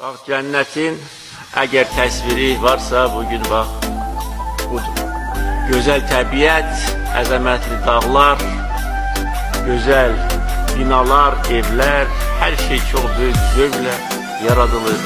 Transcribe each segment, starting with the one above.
Bak cennetin eğer təsviri varsa bugün bak budur. Güzel təbiət, əzəmətli dağlar, güzel binalar, evler, her şey çok büyük zövqlə yaradılır.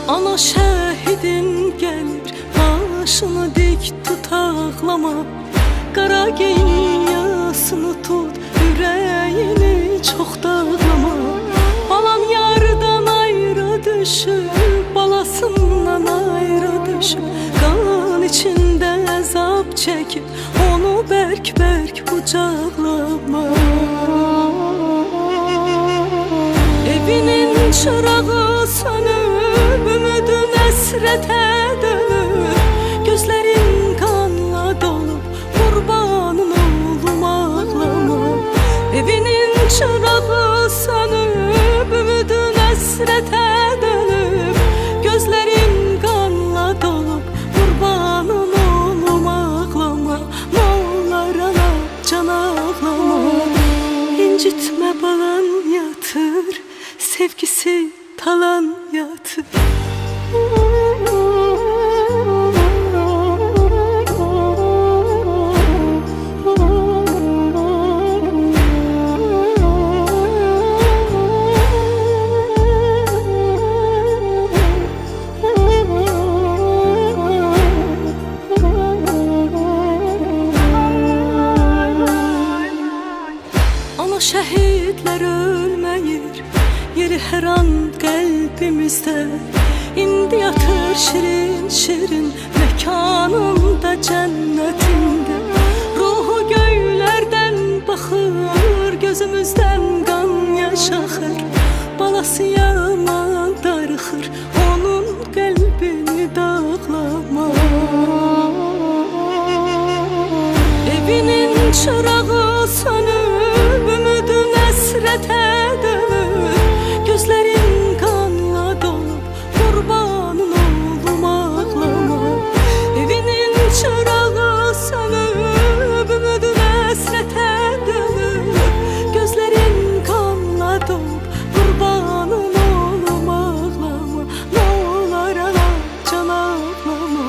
Ana şehidin gelir, başını dik tut ağlama. Qara geyin yasını tut, yüreğini çok dağlama. Balam yardan ayrı düşüp, balasından ayrı düşüp, kan içinde azap çekip, onu berk berk kucaklama. Evinin çırağı sönüp, ümidin esrete dönüp, gözlerin kanla dolup, kurbanın oğlum ağlama. Evinin çırağı sönüp, ümidin esrete dönüp, gözlerin kanla dolup, kurbanın oğlum ağlama. Ne olar ana can ağlama, incitme balan yatır, sevgisi talan yatır. Ana şehitler ölmeyir, yeri her an kalbimizde. İndi yatır şirin şirin mekanında, cennetinde. Ruhu göylerden bakır, gözümüzden kan yaş akır. Balası yaman darıxır, onun kalbini dağlama. Evinin çırağı sönüp, ümidin esrete dönüp, gözlerin kanla dolup, kurbanın oğlum ağlama. Evinin çırağı sönüp, ümidin esrete dönüp, gözlerin kanla dolup, kurbanın oğlum ağlama. Ne olar ana can ağlama,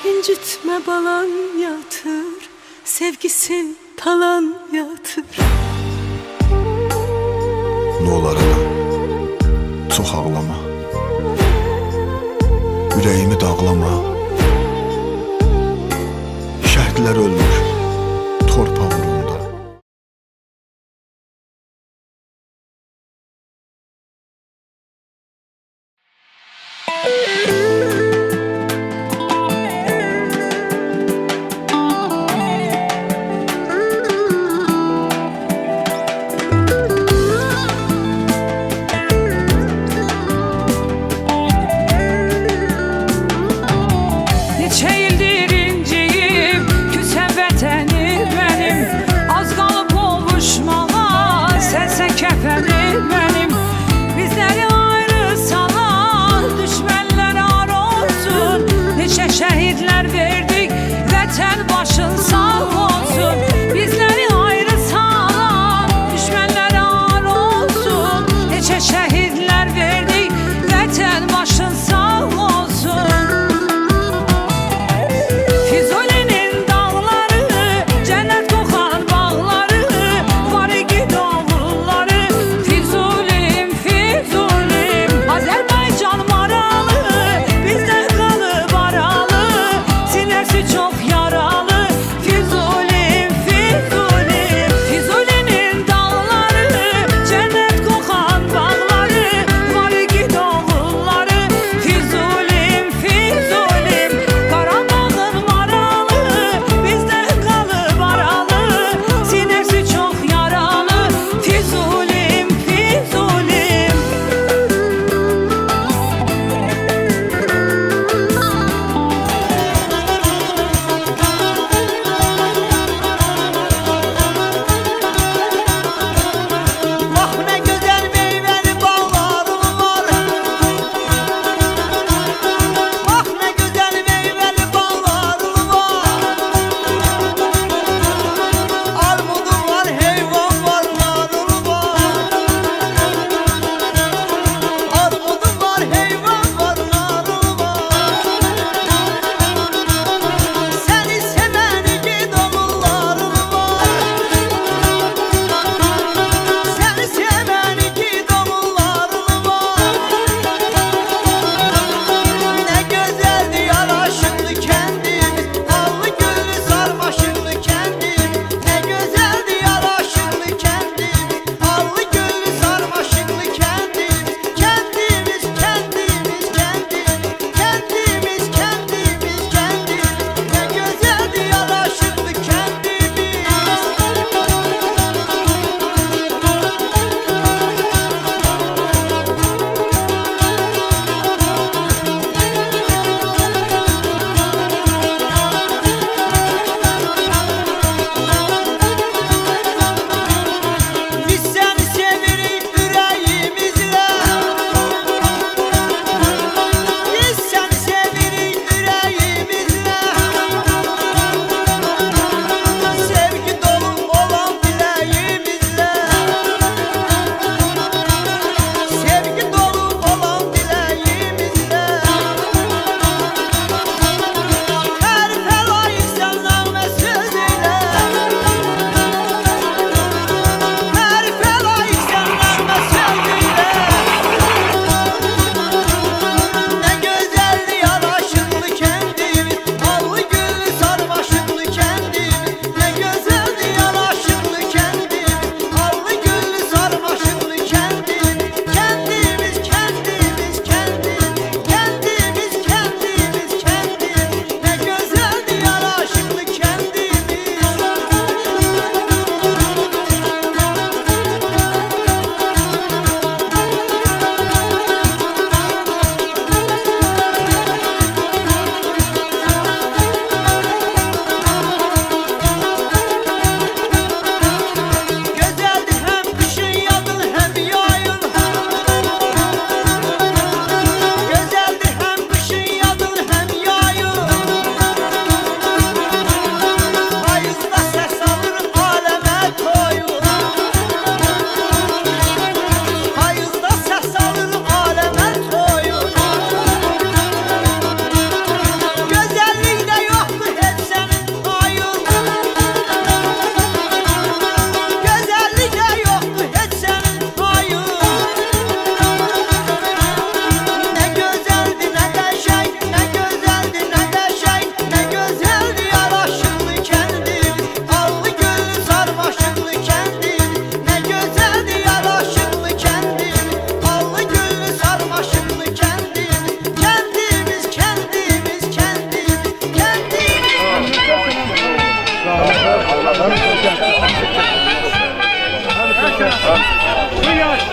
incitme balan yatır, sevgisi talan yatır. Ne olar ana, çox ağlama, ürəyimi dağlama. Şəhidlər ölmür torpaq uğrunda. Neçə ildir inciyib, küsən vətən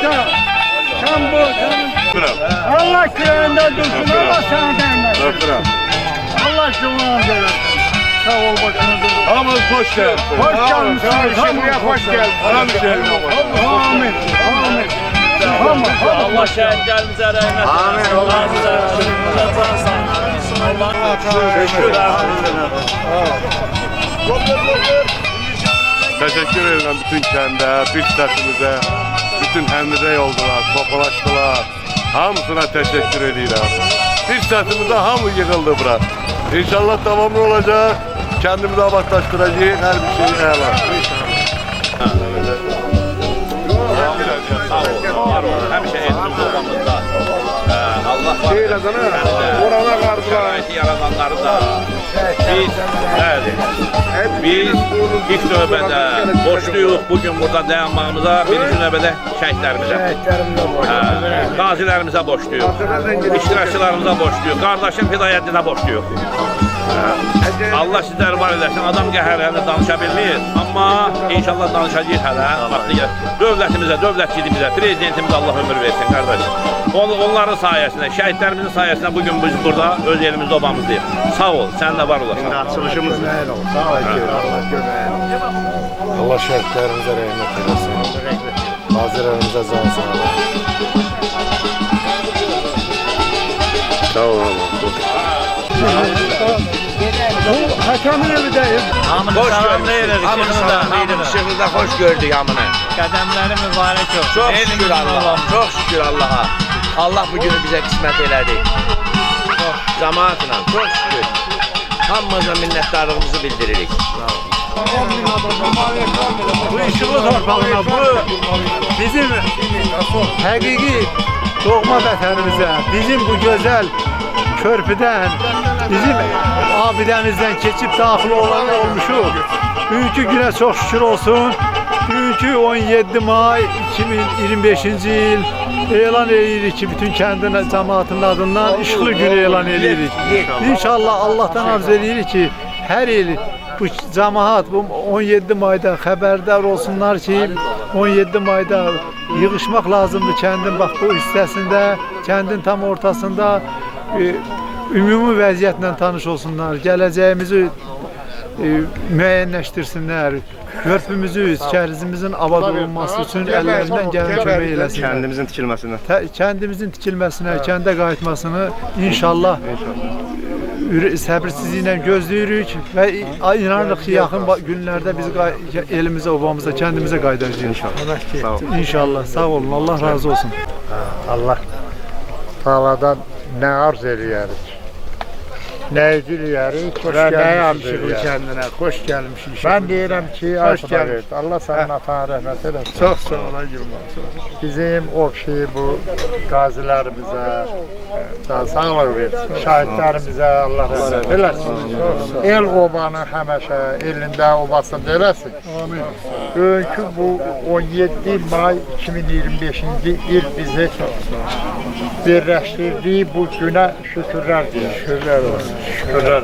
Başka. Sen bu. Allah köyünde dursun. Allah sana değmez. Allah şunları verir. Sağ ol başınızı. Hamız hoş geldin. Hoş gelmişsin. Hoş geldin. Amin. Amin. Allah şəhidlərimizə rəhmət eləsin. Allah sizə can sağlığı. Allah şükür. Teşekkür ederim bütün kende, bisikletimize, bütün hemide yoldular, topalaştılar. Hamısına teşekkür ediyorum. Bisikletimize hamı yığıldı bura. İnşallah tamamı olacak. Kendimizi abatlaştıracağız, her bir şeyi eyvallah. Həmişə elimiz obamızda Allah var. Orana kardılar. Şəraiti yaradanları da biz ilk növbədə borçluyuq bugün burada dayanmağımıza, birinci növbədə şəhidlərimizə, qazilərimizə borçluyuq, iştirakçılarımıza borçluyuq, qardaşın fidayətinə borçluyuq. Allah sizləri var eləsin, adam qəhərlərini danışa bilmir, amma inşallah danışacaq hələ, vaxtı gəlir. Dövlətimizə, dövlətçiliyimizə, prezidentimizə Allah ömür versin, qardaşım. Onların sayəsində, şəhidlərimizin sayəsində bugün biz burada öz elimizdə obamızdayıq. Sağ ol, sən də var olasın. Açılışımız ne? Allah şəhidlərimizə rəhmət eləsin. Qazilərimizə can sağlığı. Sağ olun. Hakamın evindeyim. Hoş gördük. Hamını şehirde hoş gördük hamını. Qədəmləri mübarək olsun. Çok şükür Allah'a. Çok şükür Allah'a. Allah bu günü bize kısmet elədi. Cemaatla çok şükür. Hamımıza minnettarlığımızı bildiririk. Bu işıklı torpağına, bu bizim həqiqi doğma vətənimizə, bizim bu gözəl körpüdən, bizim abidəmizdən keçib daxil olmuşuq. Bugünkü günə çox şükür olsun. Bugünkü 17 may 2025-ci il elan edirik ki, bütün kəndin cəmaatının adından işıqlı günü elan edirik. İnşallah Allah'tan arz edirik ki, hər il bu cəmaat bu 17 mayda xəbərdar olsunlar ki, 17 mayda yığışmaq lazımdır kəndin bax bu hissəsində, kəndin tam ortasında ümumi vəziyyətlə tanış olsunlar, gələcəyimizi müəyyənləşdirsinlər, körpümüzü, şəhrimizin abad olunması üçün əllərindən gələn kömək eləsinlər. Kendimizin tikilmesine. Kəndimizin tikilməsinə, kəndə qayıtmasını inşallah səbirsizliklə gözləyirik və inanırıq ki, yaxın günlərdə biz elimizə, obamıza, kəndimizə qayıdacağıq inşallah. İnşallah, sağ olun, Allah razı olsun. Allah Tağladan nə arz eləyərik, nə ediləyərik və nə arz eləyərik. Kəndinə, xoş gəlmişik. Mən deyirəm ki, Allah sənin atana rəhmət eləsin. Çox sağ olun, Yılmaz. Bizim o ki, bu qazilərimizə sağlıq versin, şəhidlərimizə Allah rəhmət eləsin. El obanı həməşə elində obasında eləsin. Bugünkü bu 17 may 2025-ci il bizi birləşdirdiyi bu günə şükürlər deyir. Şükürlər olsun. Şükürlər.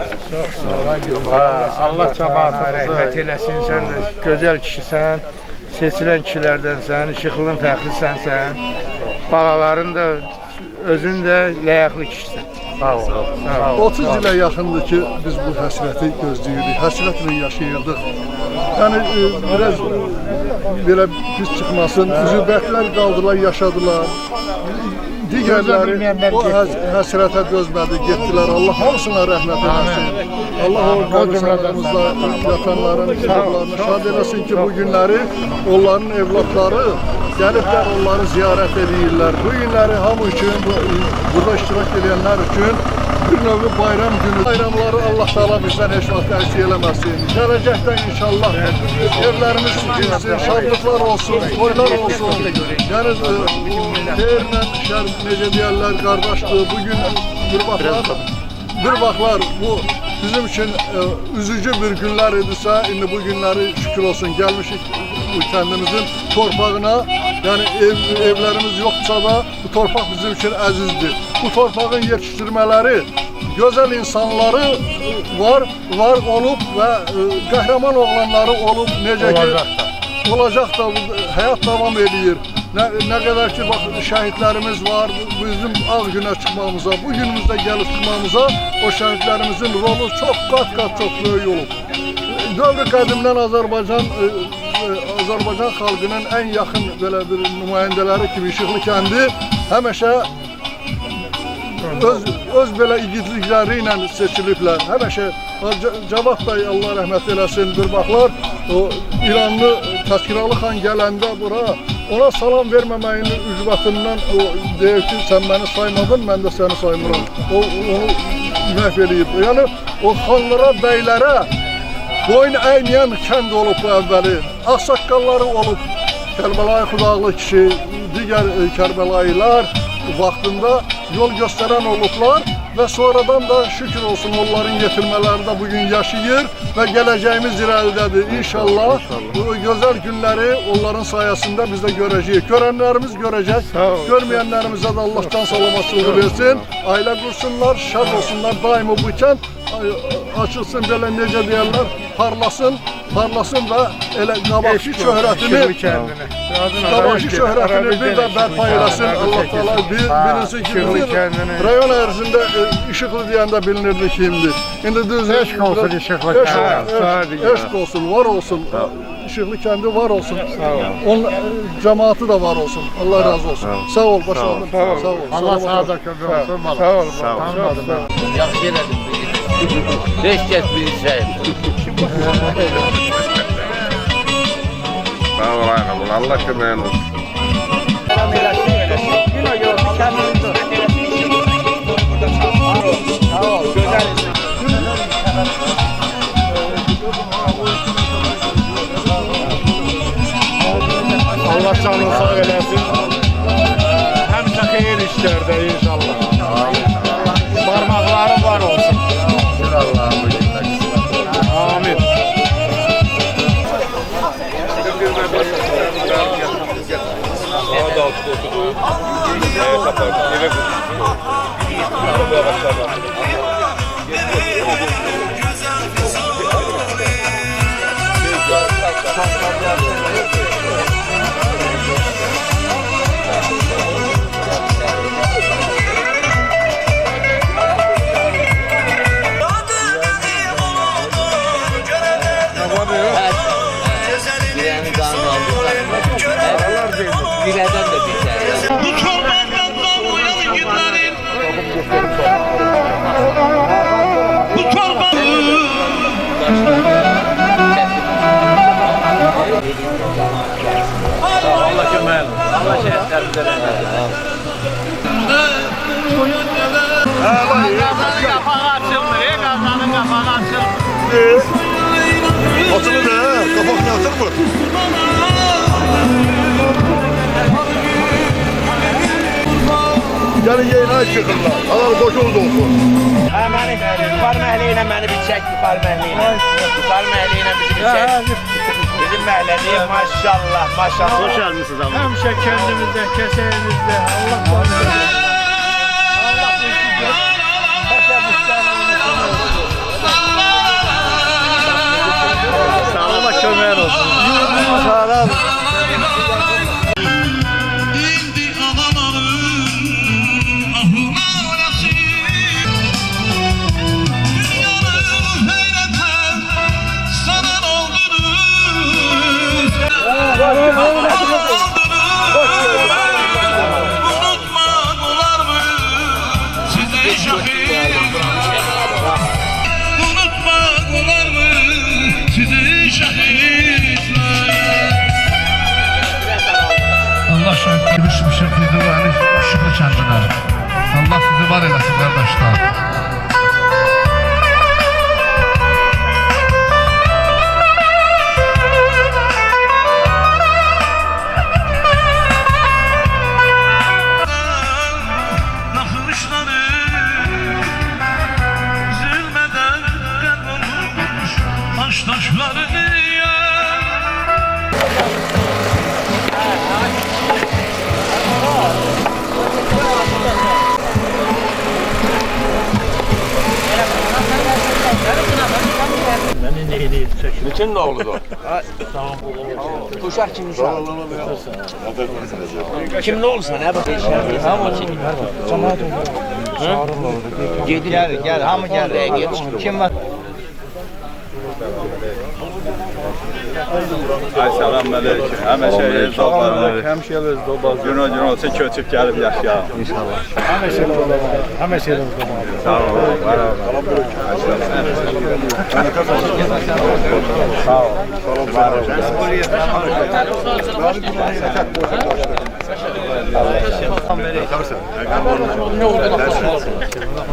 Allah cəmaatımıza Rəhmət eləsin, sən də gözəl kişisən, seçilən kişilərdənsən, işıqlının fəxrisənsən, balaların da, özün də ləyaqlı kişisən. sağ olun. 30 ilə yaxındır ki, biz bu həsrəti gözləyirik, həsrətlə yaşayırdıq. Yəni, biraz belə pis çıxmasın, üzübətlər qaldılar, yaşadılar. Digərləri o həsrətə dözmədi, getdilər. Allah hamısına rəhmət eləsin. Allah o qəbirlərimizdə yatanların kitablarını şad eləsin ki, bu günləri onların evlatları gəliblər, onları ziyarət edirlər. Bu günləri hamı üçün, burada iştirak edənlər üçün bir növü bayram günü. Bayramları Allah Teala bizdən heç vaxt əksik eləməsin. Gələcəkdə inşallah evlərimiz tikilsin, şadlıqlar olsun, toylar olsun. Yəni, xeyirlə şər necə deyərlər, qardaşdır. Bugün bir vaxtlar bu bizim üçün üzücü bir günlər idisə, indi bu günləri şükür olsun gəlmişik bu kəndimizin torpağına. Yəni evlərimiz yoxsa da bu torpaq bizim üçün əzizdir. Bu torpağın yetişdirmələri, gözəl insanları var olub və qəhrəman oğlanları olub, necə ki olacaq da həyat davam edir. ne kadar ki bak şehitlerimiz var, bizim ağ güne çıkmamıza, bu günümüzde gelip çıkmamıza o şehitlerimizin rolü çok kat çok büyük olub. Dövrü qədimdən Azərbaycan xalqının ən yaxın belə bir nümayəndələri kimi İşıqlı kəndi həmişə öz belə igidlikləri ilə seçiliblər. Həmişə Cavad bəy Allah rəhmət eləsin, bir baxlar o İranlı Təskiralı xan gələndə bura ona salam verməməyinin ücbətindən o deyir ki, sən məni saymadın, mən də səni saymıram. O onu məhv eləyib. Yəni o xanlara, bəylərə boyun əynəyən kənd olub bu əvvəli. Ağsaqqalları olub, Kərbəlayı Xudaqlı kişi, digər Kərbəlayılar vaxtında yol göstərən olublar və sonradan da şükür olsun onların yetirmələri də bugün yaşayır və gələcəyimiz irəlidədir. İnşallah bu gözəl günləri onların sayəsində biz də görəcəyik. Görənlərimiz görəcək, görməyənlərimizə də Allah can salamatçılığı versin. Ailə qursunlar, şad olsunlar, daima bu kənd açılsın, belə necə deyərlər, parlasın və elə qabaqki şöhrətini bir də bərpa eləsin. Allah Teala bilinsin ki, rayon ərzində İşıqlı deyəndə bilinirdi kimdir. İndi düz Eşq olsun İşıqlı kəndi. Eşq olsun, var olsun. İşıqlı kəndi var olsun. Onun cəmaatı da var olsun. Allah razı olsun. Sağ ol, başarılı. Sağ ol. Allah sağ da kömür olsun. Sağ ol. Yaxşı elədim. Heç kəs bilsəyim. Sağ ol Ayğabul, Allah köməyin olsun. Allah canını sağ eləsin. Həmişə xeyir işlərdə inşallah. Parmaqları var olsun. Amin. Birəni qanun aldı. Birədən də bitər. Bu torpaqdan doğmayan igidlərin bu torpaq Allah kömək olsun. Allah şəhidlərimizə rəhmət eləsin. Qazanın qapağı açılmır, qazanın qapağı açılmır. Açılır da, kapak ne atır mı? Gelin yayına çıkırlar. Alar boşumuz olsun. Məni yuxar məhəllə məni bir çək, yuxar məhəllə. Yuxar məhəllə bizi bir çək. Bizim məhəllədir, maşallah, maşallah. Hoş gəlmisiniz amma. Həmişə kəndimizdə, kəsəyimizdə Allah qorusun. Allah kömək olsun. Yurdumuz haram. indi anaların ahına orası. Dünyanı heyreten sanan oldunuz. Unutmak olar mı size şahit? Unutmak olar mı size şahitler? Allah şahitmiş bir şekilde yani şükür kendine. Allah sizi var eylesin kardeşler. Nakışları zülmeden kaybolmuş taş taşları ya. Niçin ne oldu? Uşaq kimi uşaq? Kim ne olursa ne bakayım? Hamı gel, hamı gel. Kim var? Ay salam aleyküm. Həmişə dostlarım, həmişə dostlar. Günə olsa köçüb gəlib yaşayalım. İnşallah. Həmişə dostlar. Sağ olun. Var olun. Sağ olun. Var olun.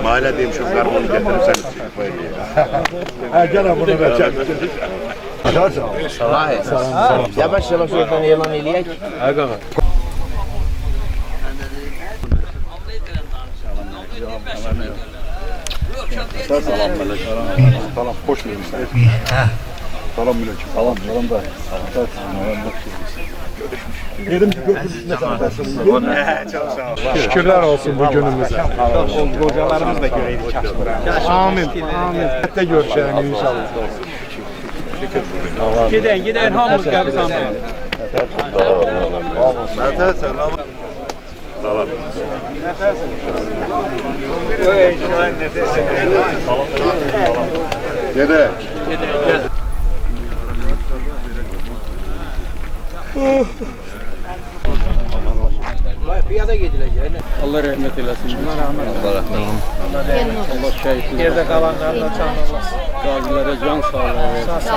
Mahalle deyim şu karbonu getirip seni çıkmayı. Gel bunu ver. Yavaş yavaş oradan elan eləyək. Salam, hoş geldiniz. Salam aleyküm. Salam da. Dedim ki götürürsün mesafesi. Çok sağ olun. Şükürler olsun bu günümüze. Qocalarımız da görəydik çaşdıra. Amin. Hep de görüşelim inşallah. Giden hamımız qəbirstanlıdır. Salam. Dede. Piyada gediləcək. Allah rahmet eylesin. Allah şehitler. Yerdə qalanlarına can olasın. Gazilere can sağlığı versin.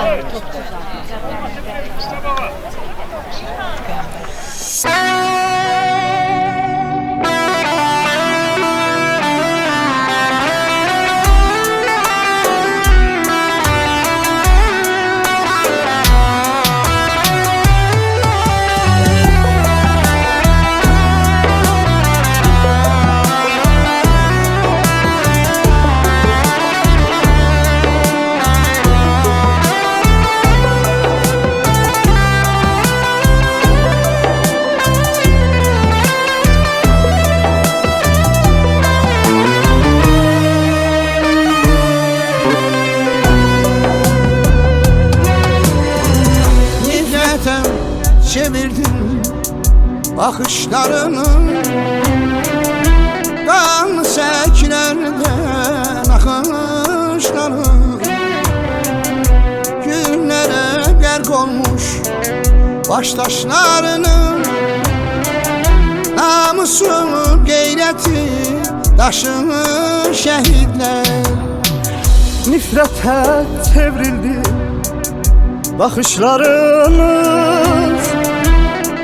Çevirdin bakışlarını kan seklerden akışları günlere gerk olmuş baştaşlarının namusu gayreti taşını şehitler nifrete çevrildi bakışlarınız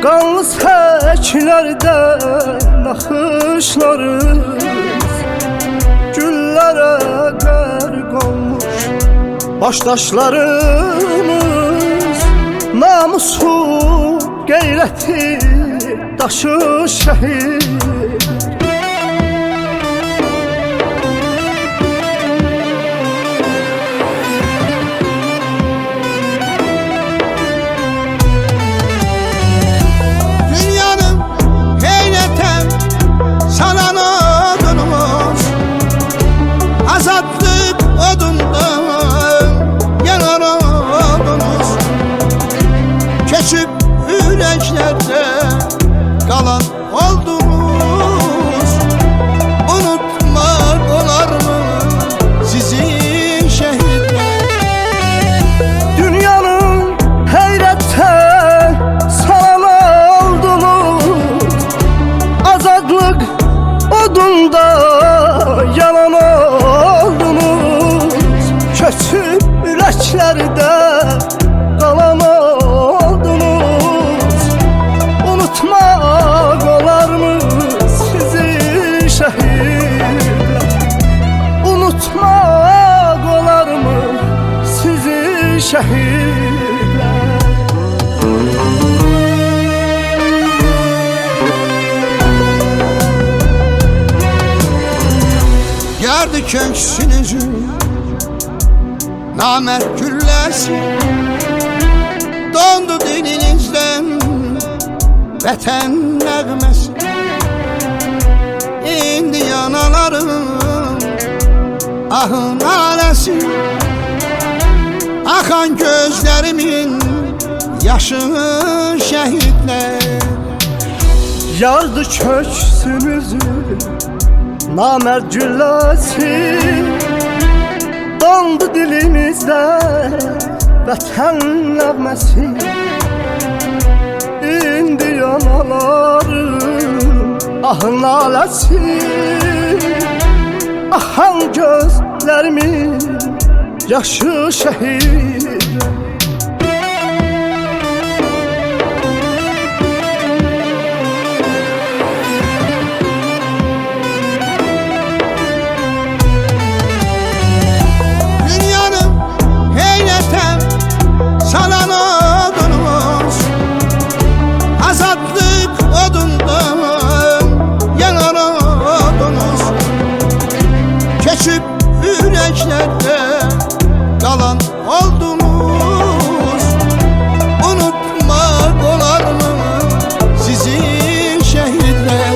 kanlı seklerden akışlarınız güllere gark olmuş baştaşlarınız namusu gayreti taşı şehit kalan oldunuz. Unutmak olar mı sizi şehitler? Dünyanın heyrette sana oldunuz. Azadlık odunda yalan oldunuz. Köçüp yüreklerde kalan oldunuz. Unutmak olar mı sizi şehitler? Unutmak olar mı sizi şehitler? Yardı köksünüzü namert güllesi, dondu dilinizden vətən nəğməsi. İndi yanalarım ahın aləsi, Akan gözlerimin yaşı şehitler. Yazdı köksümüzü namert cüllesi, dondu dilimizde vətən nəğməsi. İndi yanalarım ahın naləsi, ahan gözlərimin yaşı şəhid. Salan odunuz, azadlık odundan yanan odunuz. Keçip yüreklerde kalan oldunuz. Unutmak olar mı sizin şehitler?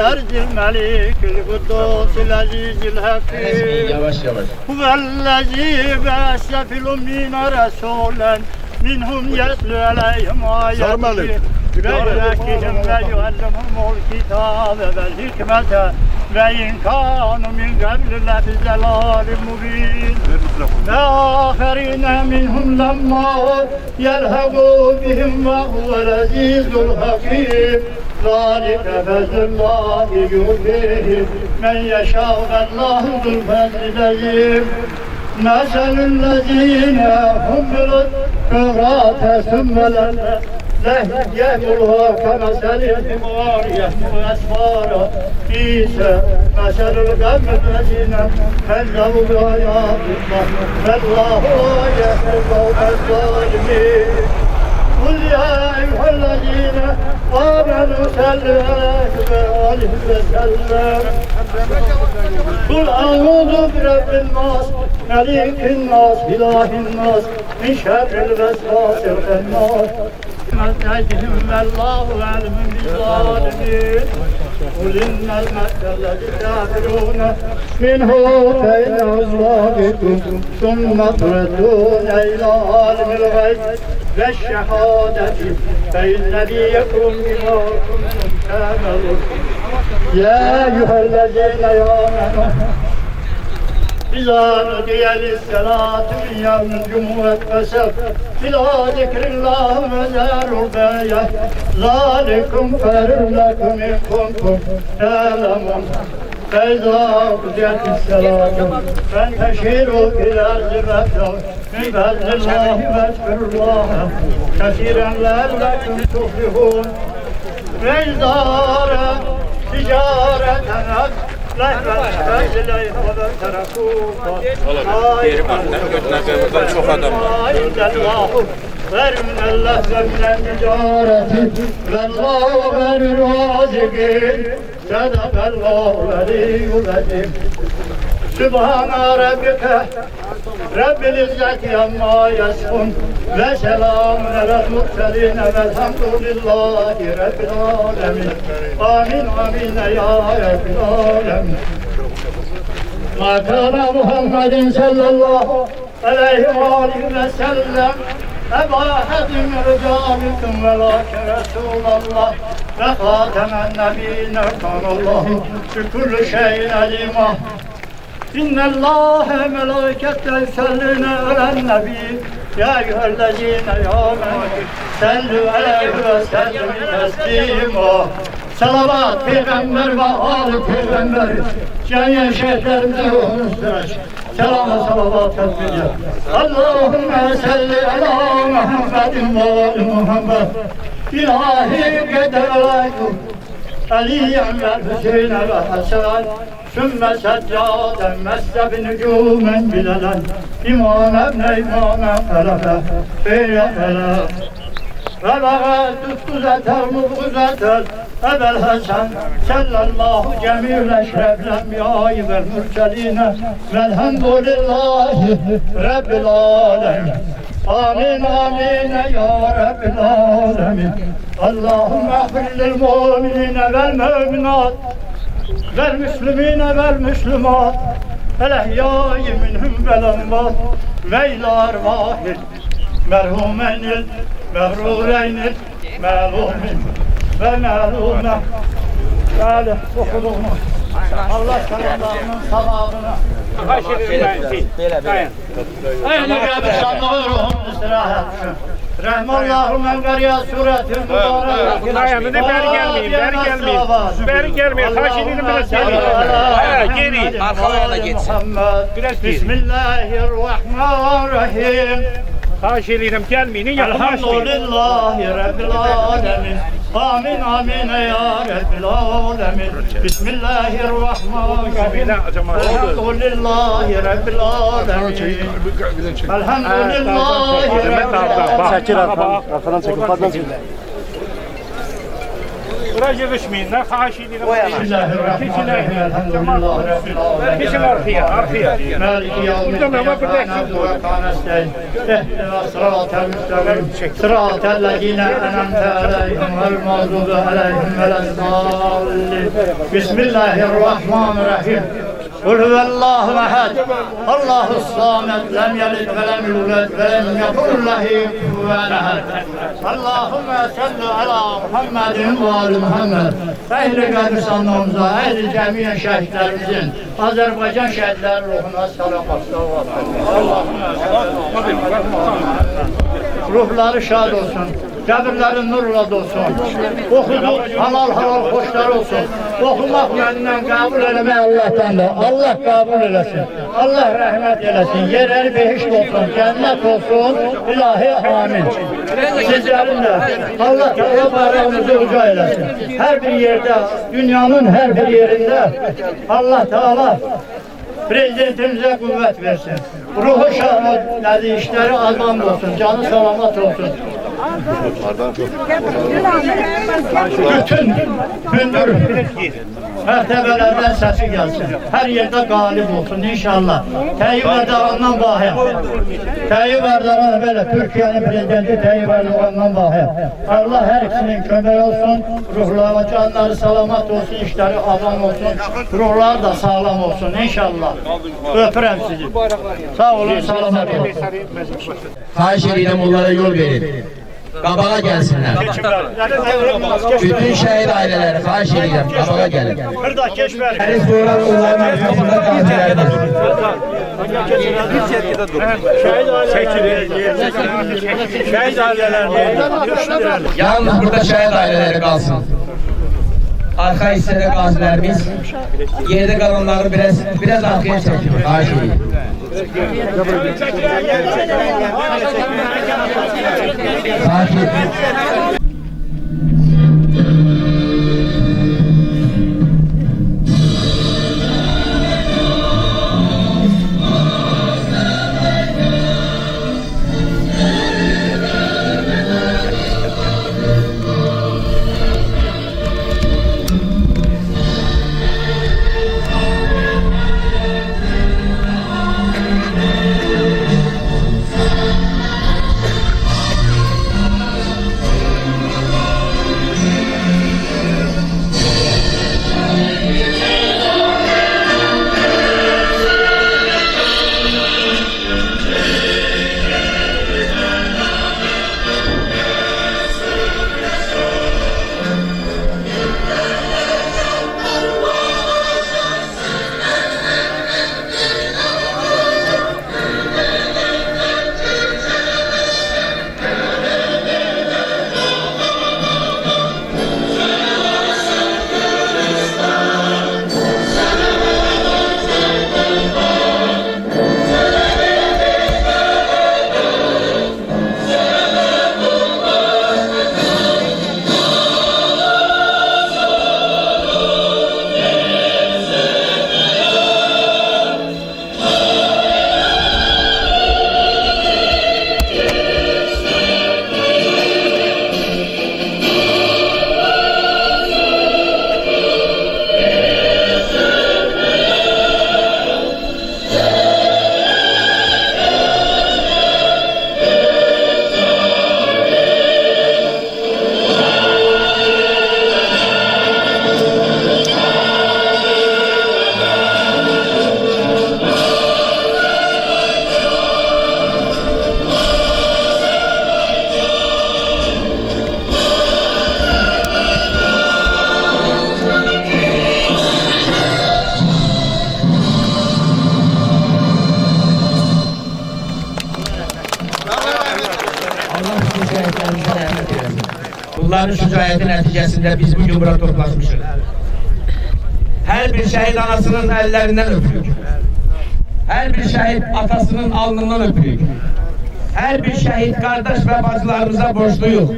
Adil Melikül Kuddus Azizil Hakim. Yavaş yavaş. Huvellezî be'ase fil ummîne resûlen minhum yetlû aleyhim âyâtihi ve yuzekkihim ve yuallimuhumul kitâbe vel hikmete ve in kânû min qablu lefî zelâlim mubîn. Ve âferîne minhum lemmâ yelhegû bihim ve huvel azîzul hakîm. ذلك فضل الله يؤتيه من يشاء والله ذو الفضل العظيم. مثل الذين حملوا التوراة ثم لم يحملوها كمثل الحمار يحمل أسفارا بئس مثل القوم الذين كذبوا بآيات الله والله لا يهدي القوم الظالمين. قل يا أيها الذين آمنوا صلوا عليه وسلم. قل أعوذ برب الناس ملك الناس إله الناس من شر الوسواس الخناس. مسجدهم والله أعلم بالظالمين. قل إن المكر الذي تعبدون منه فإنه ظاهركم ثم تردون إلى عالم الغيب والشهادة فإنني يكرم بما كنتم تعملون. يا أيها الذين آمنوا إذا نودي للصلاة من يوم الجمعة فاسعوا إلى ذكر الله وذروا البيع ذلكم خير لكم إن كنتم تعلمون. فإذا قضيت الصلاة فانتشروا في الأرض وابتغوا من فضل الله واذكروا الله كثيرا لعلكم تفلحون. وإذا رأوا تجارة Yeri var. Götüne çok adam var. وَرْمِنَ اللَّهِ مِنَ التِّجَارَةِ وَاللّٰهُ خَيْرُ الرَّازِقِينَ. صدق الله العلي العظيم. سبحان ربك رب العزة عما يصفون وسلام على المرسلين والحمد لله رب العالمين. آمين آمين يا رب العالمين. ما كان محمد صلى الله عليه وآله وسلم أبا أحد من رجالكم ولكن رسول الله وخاتم النبيين كان الله بكل شيء عليما. إن الله ملائكته يصلون على النبي يا أيها الذين آمنوا صلوا عليه وسلموا تسليما. Salavat peygamber ve âl-i peygamber cennet şeyhlerimize ruhunuzdur. Selam-ı salavat etmeyeceğim. Allahümme salli ala Muhammedin ve âl-i Muhammed. İlahi kederayku Aliyen ve Hüseyin ve Hasan. Sümme seccaden messe binücûmen bilelen. İmâmen neymâmen felefe feyre felefe. Ve bağa tuttu zeter mubguzeter Ebel Hasan sallallahu cemîl eşrefl enbiyâi vel murseline velhamdülillahi rabbil âlemin. Amin amin ya rabbil âlemin. Allahümme affir lil mu'minine vel mü'minat vel müslimine vel müslümat el ehyâi minhum vel emvat Veylar vahid merhumenil mehrureynil melumin ve melume. Böyle okuduk mu? Allah selamlarının sabahını Ehli Rabbi ruhum istirahat Rahmallahu men gariya suretül mübarek. Dayanın beri gelmeyin, beri gelmeyin. Beri gelmeyin, taşıyın biraz geri. Arkaya da geçsin. Bismillahirrahmanirrahim. Taşıyın gelmeyin, yakınlaşmayın. Elhamdülillahi Rabbil alemin. Amin amin ya Rabbil alemin. Bismillahirrahmanirrahim. Elhamdülillahi Rabbil alemin. Elhamdülillahi Rabbil alemin. Çekil arkadan çekil, pardon çekil. Buraya girişmeyin, ne taşıyın. Bismillahirrahmanirrahim. Elhamdülillahi Rabbil alemin. Geçin arkaya. Maliki yevmiddin. Na'budu ve nestaîn. İhdina sıratal müstakîm. Sıratellezîne en'amte aleyhim ghayril mağdûbi aleyhim veleddâllîn. Bismillahirrahmanirrahim. Kul huvallahu ehad. Allahus samed. Lem yelid ve lem yulad ve lem yekun lehu kufuven ehad. Allahümme salli ala Muhammedin ve ali Muhammed. Ehli kabristanlığımıza, ehli cemiyen şehitlerimizin, Azerbaycan şehitlerin ruhuna salavat. Ruhları şad olsun. Kabirlerin nurla dolsun. Okudu halal hoşlar olsun. Okumak yönünden kabul eləmək Allah'tan da. Allah kabul eləsin. Allah rahmet eləsin. Yerleri behişt olsun. Cennet olsun. İlahi amin. Sizlerin de Allah Teala bayrağınızı uca eləsin. Her bir yerde, dünyanın her bir yerinde Allah Teala prezidentimize kuvvet versin. Ruhu şahit, işleri azam olsun. Canı selamat olsun. Bütün gündür mertebelerden sesi gelsin. Her yerde galip olsun inşallah. Tayyip Erdoğan'dan bahim. Tayyip Erdoğan böyle Türkiye'nin prezidenti Tayyip Erdoğan'dan bahim. Allah her ikisinin kömeği olsun. Ruhları, canları selamat olsun. İşleri azam olsun. Ruhlar da sağlam olsun inşallah. Öpürüm sizi. Sağ olun, selamat olun. Xahiş edirəm onlara yol verin. Qabağa gəlsinlər. Bütün şəhid ailələri xahiş edirəm, qabağa gəlin. Həris Boran onların arxasında qazilərdir. Şəhid ailələri Yalnız burada şəhid ailələri qalsın. Arxa hissədə qazilərimiz, yerdə qalanları biraz arxaya çəkin. Xahiş edirəm. Sakin. Onların şücaəti nəticəsində biz bugün bura toplaşmışıq. Hər bir şəhid anasının əllərindən öpürük. Hər bir şəhid atasının alnından öpürük. Hər bir şəhid qardaş və bacılarımıza borçluyuq.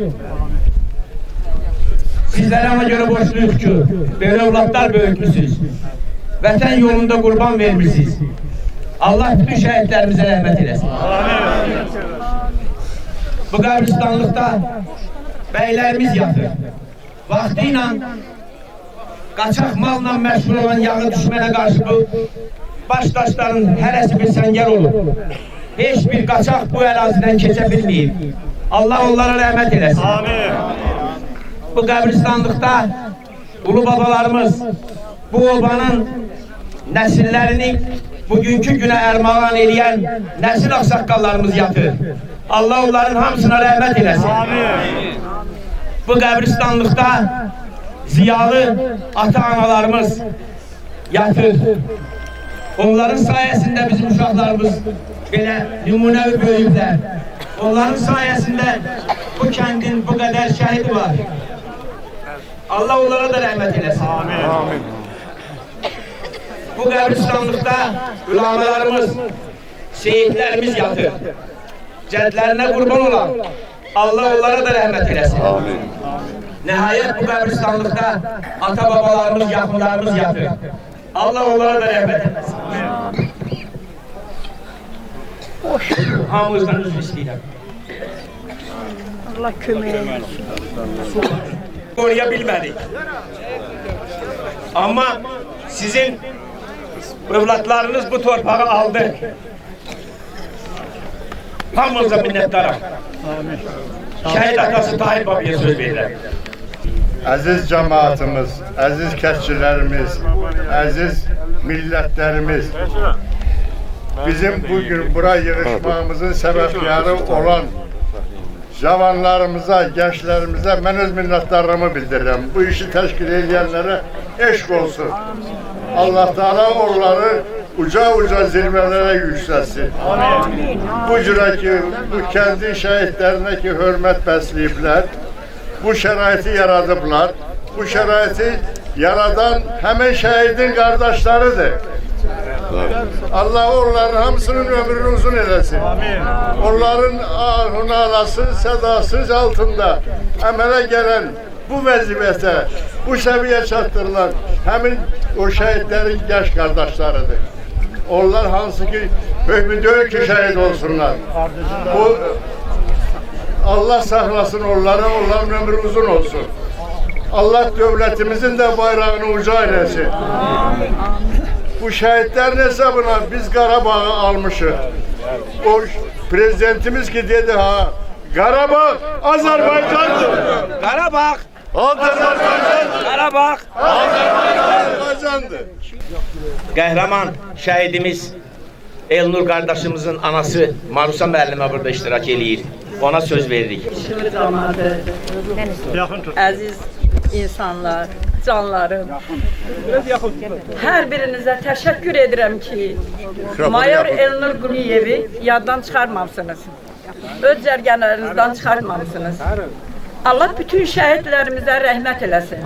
Sizlərə ona görə borçluyuq ki, belə evlatlar böyütmüsünüz. Vətən yolunda qurban vermişsiniz. Allah bütün şəhidlərimizə rəhmət eləsin. Bu qəbristanlıqda bəylərimiz yatır. Vaxtı ilə qaçaq malla məşğul olan yağı düşmənə qarşı bu başdaşların hərəsi bir səngər olur. Heç bir qaçaq bu ərazidən keçə bilməyib. Allah onlara rəhmət eləsin. Bu qəbristanlıqda ulu babalarımız bu obanın nəsillərini bugünkü günə ərmağan eləyən nəsil ağsaqqallarımız yatır. Allah onların hamısına rəhmət eləsin. Bu qəbristanlıqda ziyalı ata-analarımız yatır. Onların sayəsində bizim uşaqlarımız belə nümunəvi böyüyüblər. Onların sayəsində bu kəndin bu qədər şəhidi var. Allah onlara da rəhmət eləsin. Bu qəbristanlıqda ülamalarımız, şehitlərimiz yatır. Cədlərinə qurban olan Allah onlara da rəhmət eləsin. Nəhayət bu qəbristanlıqda ata-babalarımız, yaxınlarımız yatır. Allah onlara da rəhmət eləsin. Hamımızdan üzr istəyirəm. Allah kömək olsun. Koruya bilmədik. Amma sizin evlatlarınız bu torpağı aldı. Hamımıza minnettarım. Şəhid atası Tahir Babaya söz verirəm. Əziz cəmaatımız, əziz kəşçilərimiz, əziz millətlərimiz, bizim bugün bura yığışmamızın səbəbkarı olan cavanlarımıza, gençlərimizə mən öz minnətdarlığımı bildirirəm. Bu işi təşkil edənlərə eşq olsun. Allah Teala onları uca zirvələrə yüksəlsin. Bu cürə ki, bu kəndin şəhidlərinə ki, hörmət bəsləyiblər, bu şəraiti yaradıblar. Bu şəraiti yaradan həmin şəhidin qardaşlarıdır. Allah onların hamısının ömrünü uzun eləsin. Onların ahını alasız, sədasız altında əmələ gələn bu vəzifətə, bu səviyyə çatdırılan həmin o şəhidlərin gəş qardaşlarıdır. Onlar hansı ki, hökmü deyil ki, şəhid olsunlar. Bu, Allah saxlasın onları, onların ömrü uzun olsun. Allah dövlətimizin də bayrağını uca eləsin. Bu şəhidlərin hesabına biz Qarabağı almışıq. O prezidentimiz ki dedi ha, Qarabağ Azərbaycandır. Qarabağ Azərbaycandır. Qarabağ Azərbaycandır. Qəhrəman şəhidimiz Elnur qardaşımızın anası Marusa müəllimə burada iştirak eləyir. Ona söz veririk. Əziz insanlar, canlarım, hər birinizə təşəkkür edirəm ki, Mayor Elnur Quliyevi yaddan çıxarmamışsınız. Öz cərgələrinizdən çıxarmamışsınız. Allah bütün şəhidlərimizə rəhmət eləsin.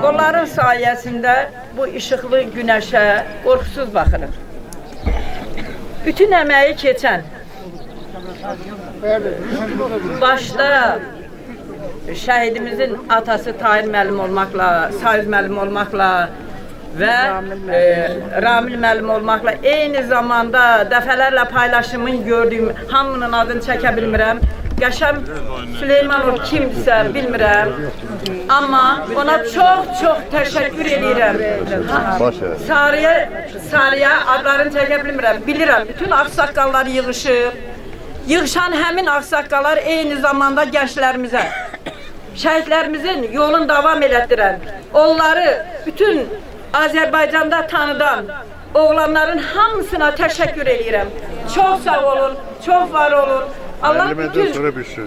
Onların sayəsində bu işıqlı günəşə qorxusuz baxırıq. Bütün əməyi keçən, başda şəhidimizin atası Tahir müəllim olmaqla, Saiz müəllim olmaqla və Ramil müəllim olmaqla eyni zamanda dəfələrlə paylaşımın gördüyüm, hamının adını çəkə bilmirəm. Qəşəm Süleymanov kimdirsə bilmirəm. Amma ona çox təşəkkür edirəm. Sarıya adlarını çəkə bilmirəm. Bilirəm, bütün ağsaqqallar yığışıb. Yığışan həmin ağsaqqallar eyni zamanda gənclərimizə, şəhidlərimizin yolunu davam elətdirən, onları bütün Azərbaycanda tanıdan oğlanların hamısına təşəkkür edirəm. Çox sağ olun, çox var olun. Allah bütün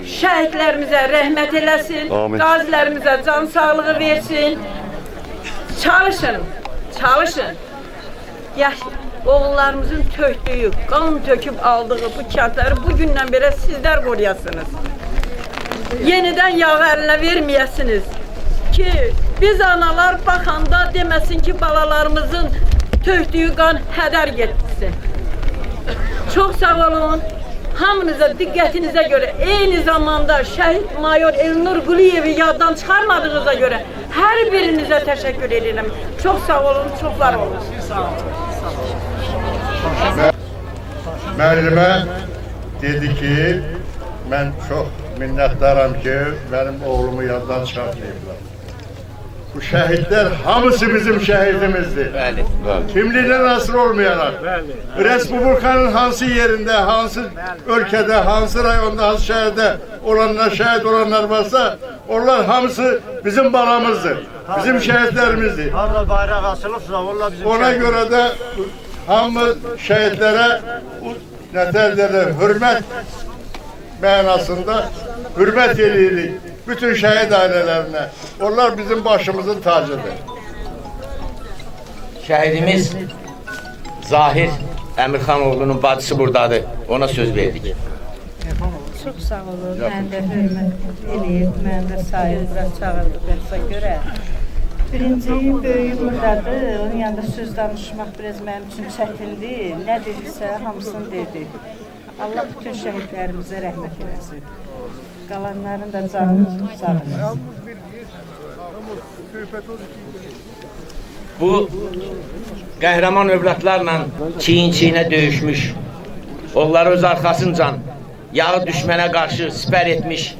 şəhidlərimizə rəhmət eləsin, qazilərimizə can sağlığı versin. Çalışın. Oğullarımızın tökdüyü, qan töküb aldığı bu kəndləri bugündən belə sizlər qoruyasınız. Yeniden yağı eline vermeyesiniz. Ki biz analar baxanda demesin ki balalarımızın töktüyü qan hədər getsin. Çok sağ olun. Hamınıza diqqətinizə görə, eyni zamanda şəhid mayor Elnur Quliyevi yaddan çıxarmadığınıza görə hər birinizə təşəkkür edirəm. Çox sağ olun, çox var olun. Müəllimə dedi ki, mən çox minnətdaram ki, mənim oğlumu yaddan çıxartmayıblar. Bu şəhidlər hamısı bizim şəhidimizdir. Kimliğinden asılı olmayarak. Respublikanın hansı yerinde, hansı ülkede, hansı rayonda, hansı şehirde olanlar, şehit olanlar varsa onlar hamısı bizim balamızdır. Bizim şehitlerimizdir. Harda bayrak asılıpsa onlar bizim Ona göre de hamı şehitlere neterleri hürmet mənasında hürmet edirik. Bütün şehit ailelerine. Onlar bizim başımızın tacıdır. Şəhidimiz Zahir Əmirxanoğlu'nun bacısı buradadır. Ona söz verdik. Çox sağ olun. Mən də hörmət eləyib, mən də sayılır, çağırdı bəsə görə. Birinci böyük buradadır, onun yanında söz danışmaq biraz mənim üçün çətindir. Nə dedirsə, hamısını dedi. Allah bütün şəhidlərimizə rəhmət eləsin. Qalanların da canını sağ eləsin. Bu qəhrəman övladlarla çiyin-çiyinə döyüşmüş, onları öz arxasınca yağı düşmənə qarşı sipər etmiş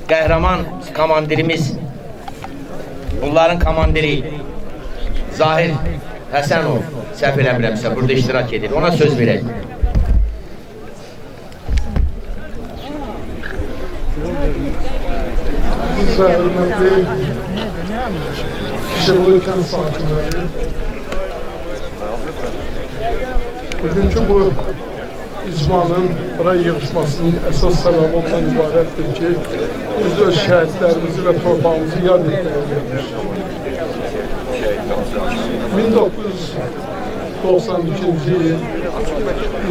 qəhrəman komandirimiz, bunların komandiri Zahir Həsənov, səhv eləmirəmsə, burada iştirak edir. Ona söz verək. Hürmetli Şırlıkən sakinləri, bugünkü bu icmanın, buraya yığışmasının əsas səbəbi ondan ibarətdir ki, biz öz şəhidlərimizi və torpağımızı yad etməyəcəkdir. 1992-ci il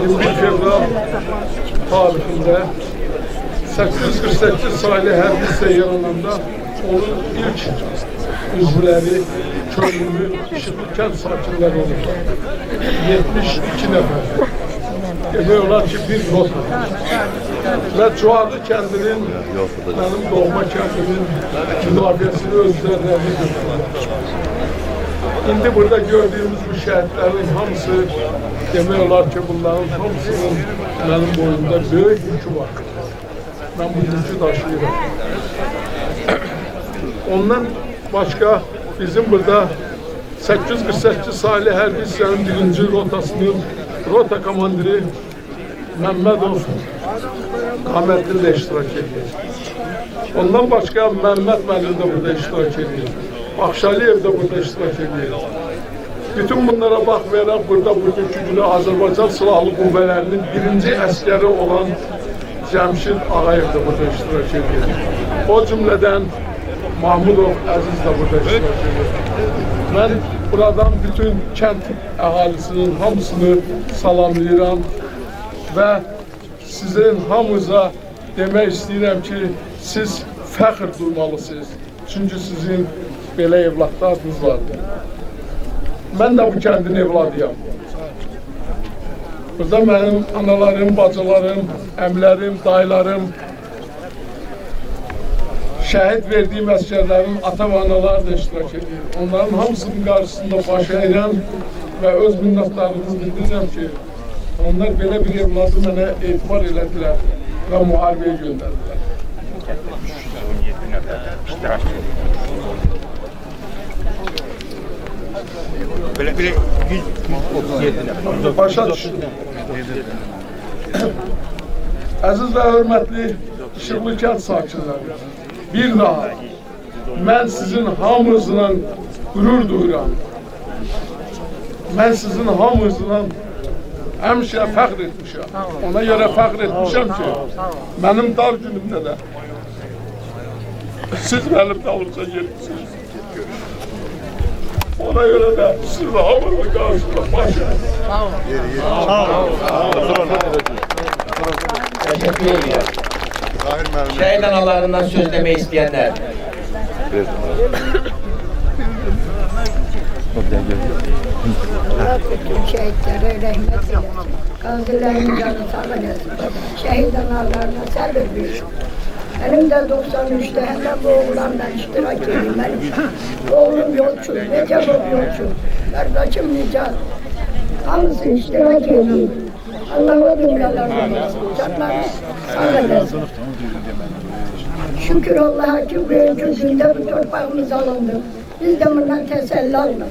21 fevral tarixində 848 sayılı hərbi hissə yarananda onun ilk üzvləri köylü İşıqlı kənd sakinləri olur. 72 nəfər. Demək olar ki, bir rota. Və Cuadı kəndinin, mənim doğma kəndimin müdafiəsini özlərlərini götürürlər. İndi burada gördüyümüz bu şəhidlərin hamısı, demək olar ki, bunların hamısının mənim boyunda böyük yükü var. Mən bu yükü daşıyıram. Ondan başqa bizim burada 848 sayılı hərbi hissənin birinci rotasının rota komandiri Məmmədov Qaməddin də iştirak edir. Ondan başqa Məhəmməd Məlim də burada iştirak edir. Baxşaliyev də burada iştirak edir. Bütün bunlara baxmayaraq burada bugünkü günü Azərbaycan Silahlı Qüvvələrinin birinci əskəri olan Cəmşid Ağayev də burada iştirak edir. O cümlədən Mahmudov Əziz də burada iştirak edir. Mən buradan bütün kənd əhalisinin hamısını salamlayıram və sizin hamınıza demək istəyirəm ki, siz fəxr duymalısınız. Çünki sizin belə evlatlarınız vardır. Mən də bu kəndin evladıyam. Burada mənim analarım, bacılarım, əmlərim, dayılarım, şəhid verdiyim əskərlərin ata və anaları da iştirak edir. Onların hamısının qarşısında baş əyirəm və öz minnətlarımızı bildirirəm ki, onlar belə bir evladı mənə etibar elədilər və müharibəyə göndərdilər. Belə bir 137 nəfər. Başa düşdüm. Əziz və hörmətli İşıqlı kənd sakinləri, bir daha mən sizin hamınızla qürur duyuram. Mən sizin hamınızla həmişə fəxr etmişəm. Ona görə fəxr etmişəm ki, mənim dar günümdə də siz mənim davulca gelirsiniz. Ona görə də siz hamınızı qarşıda baş edin. Sağ olun. Təşəkkür edirəm. Şehit analarından söz demək istəyənlər. Bütün şehitlere rahmet eylesin. Gazilerin canı sağ eylesin. Şehit analarına sabır versin. Benim de 93'te hemen bu oğlandan iştirak edeyim. Benim oğlum yolcu, Recep yolcu. Kardeşim Nicat. Hamısı iştirak edeyim. Allah o dünyalarını versin. Canlarını sağ eylesin. Şükür Allah'a ki bugünkü günde bu torpağımız alındı. Biz de bundan teselli aldık.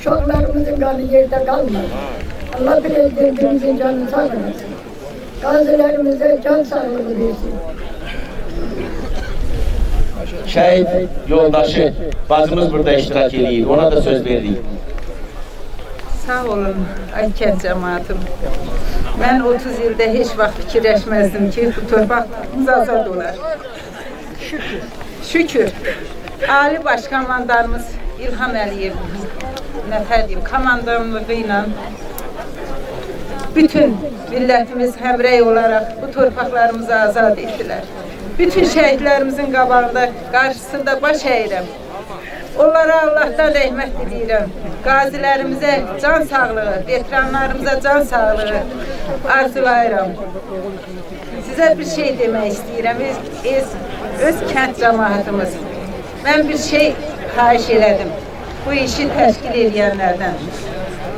Şoklarımızın kanı yerde kalmadı. Allah prezidentimizin canını sağ eylesin. Gazilerimize can sağlığı versin. Şehit yoldaşı bacımız burada iştirak ediyor. Ona da söz verdik. Sağ olun Aykent cemaatim. Ben 30 yılda hiç vakit fikirleşmezdim ki bu torpağımız azad olar. Şükür. Şükür. Ali Başkomandanımız İlham Əliyev, nefedim, komandanlığıyla bütün milletimiz hemrey olarak bu torpaklarımızı azad ettiler. Bütün şehitlerimizin qabağında, karşısında baş eğirəm. Onlara Allah'tan rahmet diləyirəm. Gazilerimize can sağlığı, veteranlarımıza can sağlığı arzulayıram. Size bir şey demək istəyirəm. Öz kənd cəmaatımız. Ben bir şey xahiş elədim. Bu işi təşkil edənlərdən.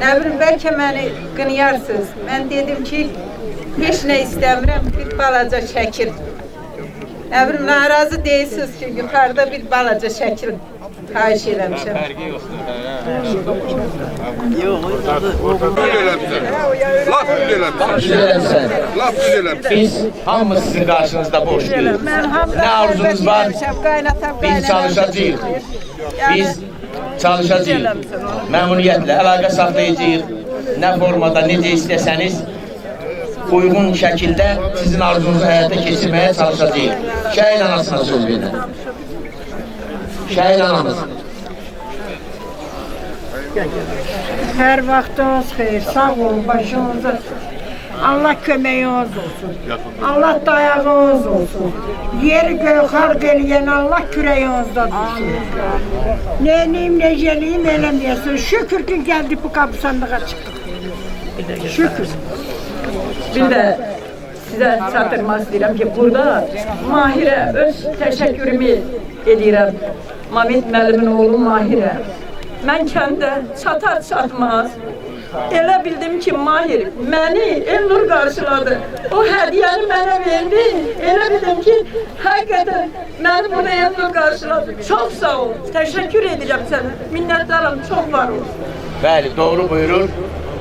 Ne bileyim, belki beni qınayarsınız. Ben dedim ki, hiç ne istəmirəm, bir balaca şəkil. Ne bileyim, narazı değilsiniz ki, yukarıda bir balaca şəkil xahiş eləmişəm. Biz hamımız sizin karşınızda borçluyuz. Ne arzunuz var? Biz çalışacağız. Biz çalışacağız. Memnuniyetle əlaqə saxlayacağız. Ne formada, necə istəsəniz uygun şəkildə sizin arzunuzu həyata keçirməyə çalışacağız. Şəhid anasına söz verin. Şəhid anamız. Her vaxtınız xeyir, sağ olun, başınızı. Allah köməyiniz olsun. Allah dayağınız olsun. Yeri göğü xalq eləyən Allah kürəyinizdə dursun. Neyim, necəliyim eləməyəsin. Şükür ki geldik bu kapı sandığa çıktık. Şükür. Bir de size çatdırmaq istəyirəm ki, burada Mahirə öz təşəkkürümü edirəm. Mamit müəllimin oğlu Mahirə. Mən kəndə çatar-çatmaz elə bildim ki, Mahir məni Elnur qarşıladı. O hədiyyəni mənə verdi. Elə bildim ki, həqiqətən məni burada Elnur qarşıladı. Çox sağ ol. Təşəkkür edirəm sənə. Minnətdaram, çox var ol. Bəli, doğru buyurur.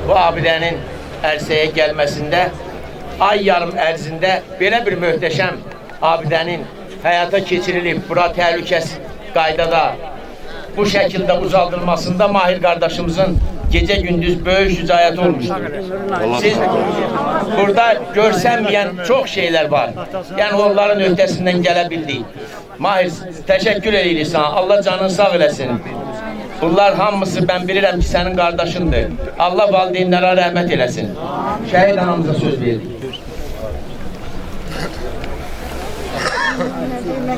Bu abidənin ərsəyə gəlməsində ay yarım ərzində belə bir möhtəşəm abidənin həyata keçirilib, bura təhlükəsiz qaydada bu şəkildə uzaldılmasında Mahir qardaşımızın gecə-gündüz böyük şücaəti olmuşdur. Siz burada görsənməyən çox şeylər var. Yəni onların öhdəsindən gələ bildik. Mahir, təşəkkür edirik sana. Allah canını sağ eləsin. Bunlar hamısı mən bilirəm ki, sənin qardaşındır. Allah valideynlərə rəhmət eləsin. Şəhid anamıza söz verdik.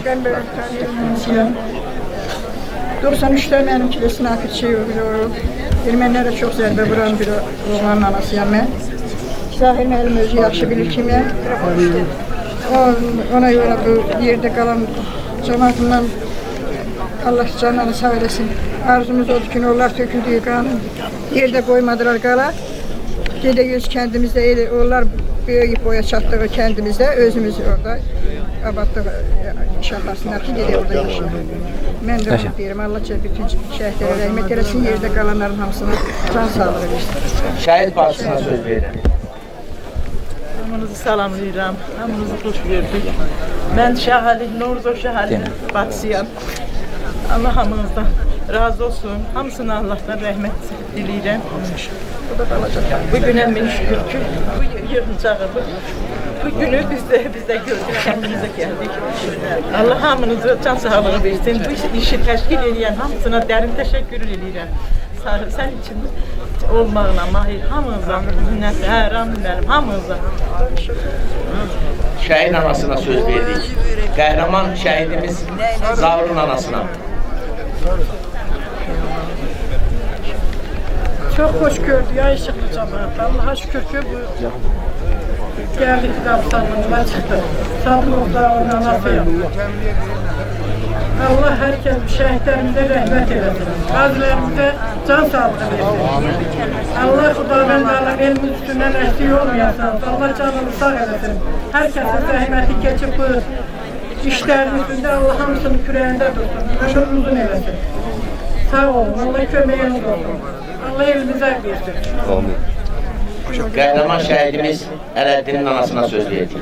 Ben böyle tanıyorum. 93'te benimki de sınav şey oluyor. Ermənlərə çox zərbə vuran bir oğlanın anasıyam mən. Zahir müəllim özü yaxşı bilir ki, mən. Ona görə bu yerde kalan cemaatımdan Allah canlarını sağ eləsin. Arzumuz odur ki, onlar töküldüğü kanı yerde koymadılar qala. Gedəyiz kendimizde, onlar böyüyüb boya çatdığı kendimizde, özümüz orada abadlıq inşallasınlar ki, gedək orada yaşayalım. Mən də onu deyirəm, Allah bütün şəhidlərə rəhmət eləsin, yerdə qalanların hamısına can sağlığı versin. Şəhid bacısına söz verirəm. Hamınızı salamlayıram, hamınızı xoş verdik. Mən Şəhəli, Norzo Şəhəli bacısıyam. Allah hamınızdan razı olsun, hamısına Allah'tan rəhmət diləyirəm. Bu günə min şükür ki, bu yığıncağı, bu günü biz də gördük, kəndimizə gəldik. Allah hamınızı can sağlığı versin, bu işi təşkil edən hamısına dərin təşəkkür edirəm. Sən için olmağına mahir hamınızdan minnətdaram mənim hamınızdan. Şəhid anasına söz verdik. Qəhrəman şəhidimiz Zavrun anasına. Çok hoş gördük ya ışıklı cemaat. Allah'a şükür ki bu geldik kapsamına çıktı. Sadlıqda onun anasıyım. Allah herkes şehitlerimize rahmet eylesin. Gazilerimize can sağlığı versin. Allah Xudadan Allah elimiz üstünden eksik olmayasınız. Allah canını sağ eylesin. Herkesin zahmeti geçip bu işlerin üstünde Allah hamısının küreğinde dursun. Ömür uzun eylesin. Sağ olun. Allah kömeğiniz olsun. Allah elimize versin. Amin. Qəhrəman şəhidimiz Ələddinin anasına söz verdik.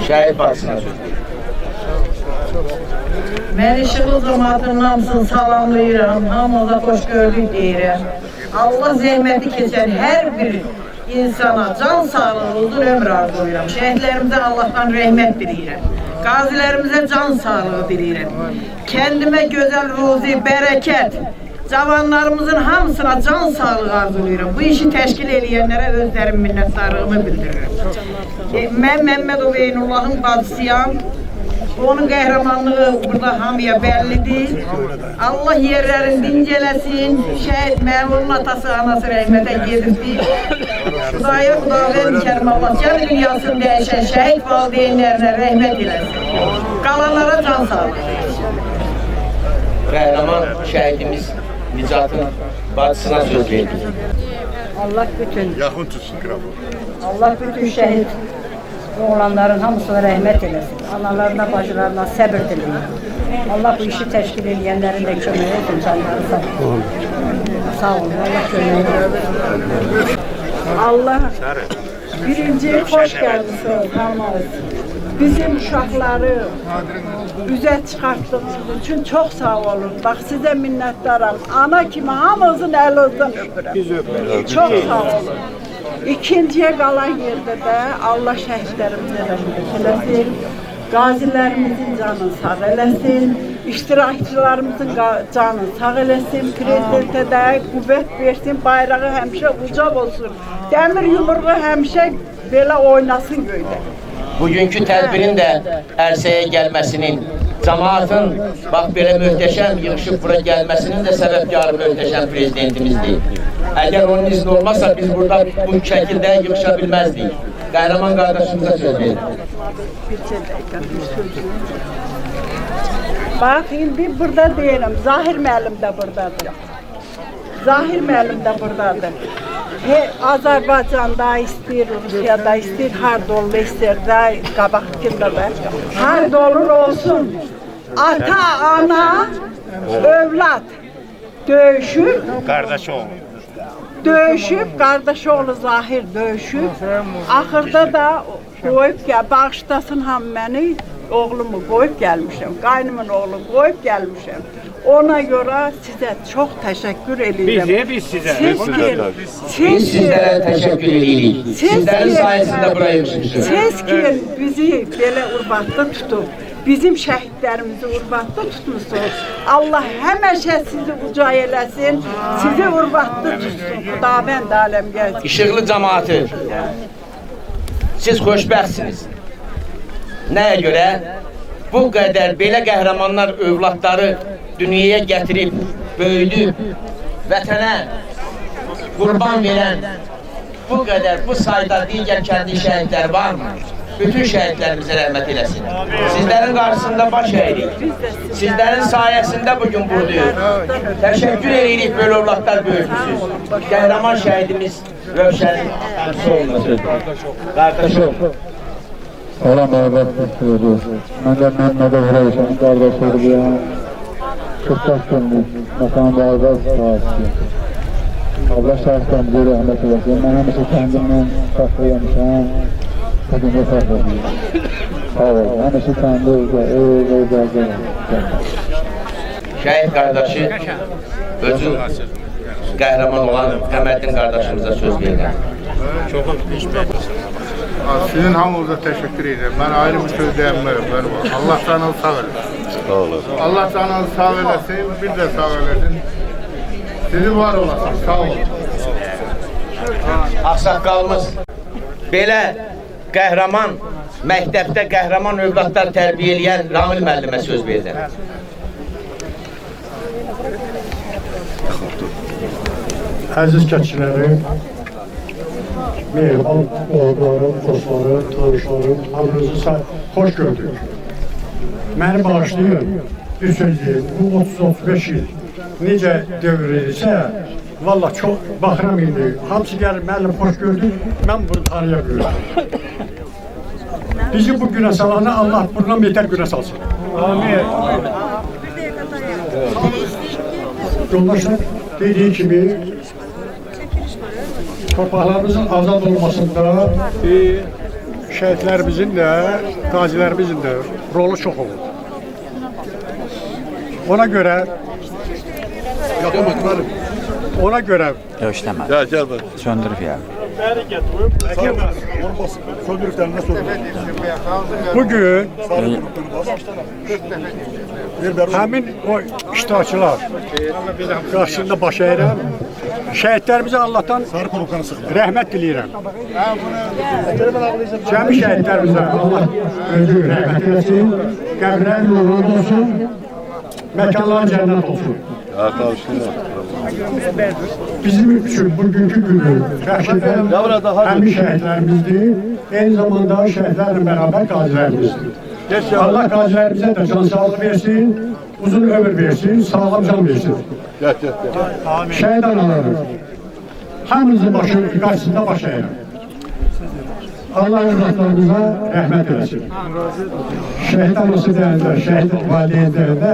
Şəhid bacısına söz verdik. Mən işıqlı cəmaatının hamısını salamlayıram, hamıza xoş gördük deyirəm. Allah zəhməti keçən hər bir insana can sağlığı, uzun ömür arzulayıram. Şəhidlərimizə Allahdan rəhmət diləyirəm. Qazilərimizə can sağlığı diləyirəm. Kəndimə gözəl ruzi, bərəkət, cavanlarımızın hamısına can sağlığı arzulayıram. Bu işi təşkil edənlərə özlərim minnətdarlığımı bildirirəm. Mən Məmmədov Eynullahın bacısıyam. Onun qəhrəmanlığı burada hamıya bəllidir. Allah yerlərini dincələsin. Şəhid məmurun atası, anası rəhmətə gedibdir. Xudaya Xudavənd Kərim Allah can dünyasını dəyişən şəhid valideynlərinə rəhmət eləsin. Qalanlara can sağlığı. Qəhrəman şəhidimiz Nicatın bacısına söz verdik. Allah bütün Yaxın tutsun qrafı. Allah bütün şəhid oğlanların hamısına rəhmət eləsin. Analarına, bacılarına səbir diləyir. Allah bu işi təşkil edənlərin də kömək etsin, canları sağ olun. Sağ olun, Allah kömək etsin. Allah birinci xoş gəlmişsiniz hamınız. Bizim uşaqları üzə çıxartdığınız üçün çox sağ olun. Bax, sizə minnətdaram. Ana kimi hamınızın əlinizdən öpürəm. Çox sağ olun. İkinciye qalan yerdə də Allah şəhidlərimizə rəhmət eləsin, qazilərimizin canını sağ eləsin, iştirakçılarımızın canını sağ eləsin, prezidentə də qüvvət versin, bayrağı həmişə uca olsun, dəmir yumruğu həmişə belə oynasın göydə. Bugünkü tədbirin də ərsəyə gəlməsinin, cəmaatın bax belə möhtəşəm yığışıb bura gəlməsinin də səbəbkarı möhtəşəm prezidentimizdir. Əgər onun izni olmazsa biz burada bu şəkildə yığışa bilməzdik. Qəhrəman qardaşımıza söz verin. Bax, indi burada deyirəm, Zahir müəllim də buradadır. Zahir müəllim də buradadır. Azərbaycanda istəyir, Rusiyada istəyir, harda olur, istəyirdə, qabaqkında da. Harda olur olsun. Ata, ana, övlad döyüşür. Qardaş oğlu. Döyüşüb, qardaşoğlu Zahir döyüşüb. Axırda da qoyub bağışlasın ham məni, oğlumu qoyub gəlmişəm. Qaynımın oğlunu qoyub gəlmişəm. Ona görə sizə çox təşəkkür edirəm. Biz sizə. Biz sizlərə təşəkkür edirik. Sizlərin sayəsində buraya yığışmışıq. Siz ki, bizi belə urbatda tutub, bizim şəhidlərimizi urbatda tutmuşsunuz. Allah həmişə sizi uca eləsin, sizi urbatda tutsun. Xudavənd aləm gəlsin. İşıqlı cəmaatı, siz xoşbəxtsiniz. Nəyə görə? Bu qədər belə qəhrəmanlar övladları dünyaya gətirib, böyüdüb, vətənə qurban verən bu qədər, bu sayda digər kəndi şəhidlər varmı? Bütün şəhidlərimizə rəhmət eləsin. Sizlərin qarşısında baş əyirik. Sizlərin sayəsində bugün buradayıq. Təşəkkür edirik, böyle övladlar böyütmüşsünüz. Qəhrəman şəhidimiz Rövşənin əmsi olması. Qardaşım. Salam əvvəl istiyoruz. Mən də Məmmədov Rövşənin qardaşlarıyım. 45 günlük məkan bağda sahibiyim. Allah şəhidlərimizə rəhmət eləsin. Mən həmişə kəndimdən saxlayamışam. Bugün də saxlayayım. Sağ olun. Həmişə kəndi özə. şəhid qardaşı özü qəhrəman olan Qəməddin qardaşımıza söz verirəm. Sizin hamınıza teşekkür ederim. Ben ayrı bir söz diyemiyorum. Allah canınızı sağ eylesin. Allah canınızı sağ eylesin, bir de sağ eylesin. Sizi var olasın, sağ olun. Ağsaqqalımız belə qəhrəman, məktəbdə qəhrəman övladlar tərbiyə eləyən Ramil müəllimə söz verirəm. Əziz keçiləri, mehriban oğullarım, dostlarım, tanışlarım, hamınızı hoş gördük. Məni bağışlayın, bir söz deyim, bu 30-35 il necə dövr edirsə, valla çox baxıram indi. Hamısı gəlir, müəllim hoş gördük, mən bunu tanıya bilirəm. Bizi bu günə salanı Allah bundan betər günə salsın. Amin. Yoldaşlar dediği gibi torpaqlarımızın azad olmasında şəhidlərimizin də, qazilərimizin də rolu çox olur. Ona göre Yok işlemez. Gel bak. Söndürüp ya. Bugün həmin o iştirakçılar qarşısında baş əyirəm. Şəhidlərimizə Allah'tan rəhmət diləyirəm. Cəmi şəhidlərimizə Allah rəhmət eləsin, qəbrlər nurlu olsun, məkanlar cənnət olsun. Bizim üçün bugünkü günü Rəşidən həmin şəhidlərimizdir, eyni zamanda şəhidlərlə bərabər qazilərimizdir. Allah qazilərimizə də can sağlığı versin, uzun ömür versin, sağlam can versin. Şəhid anaları, hamımızın başı qarşısında baş əyirəm. Allah evlatlarımıza rəhmət eləsin. Şəhid anası deyəndə, şəhid valideyn deyəndə,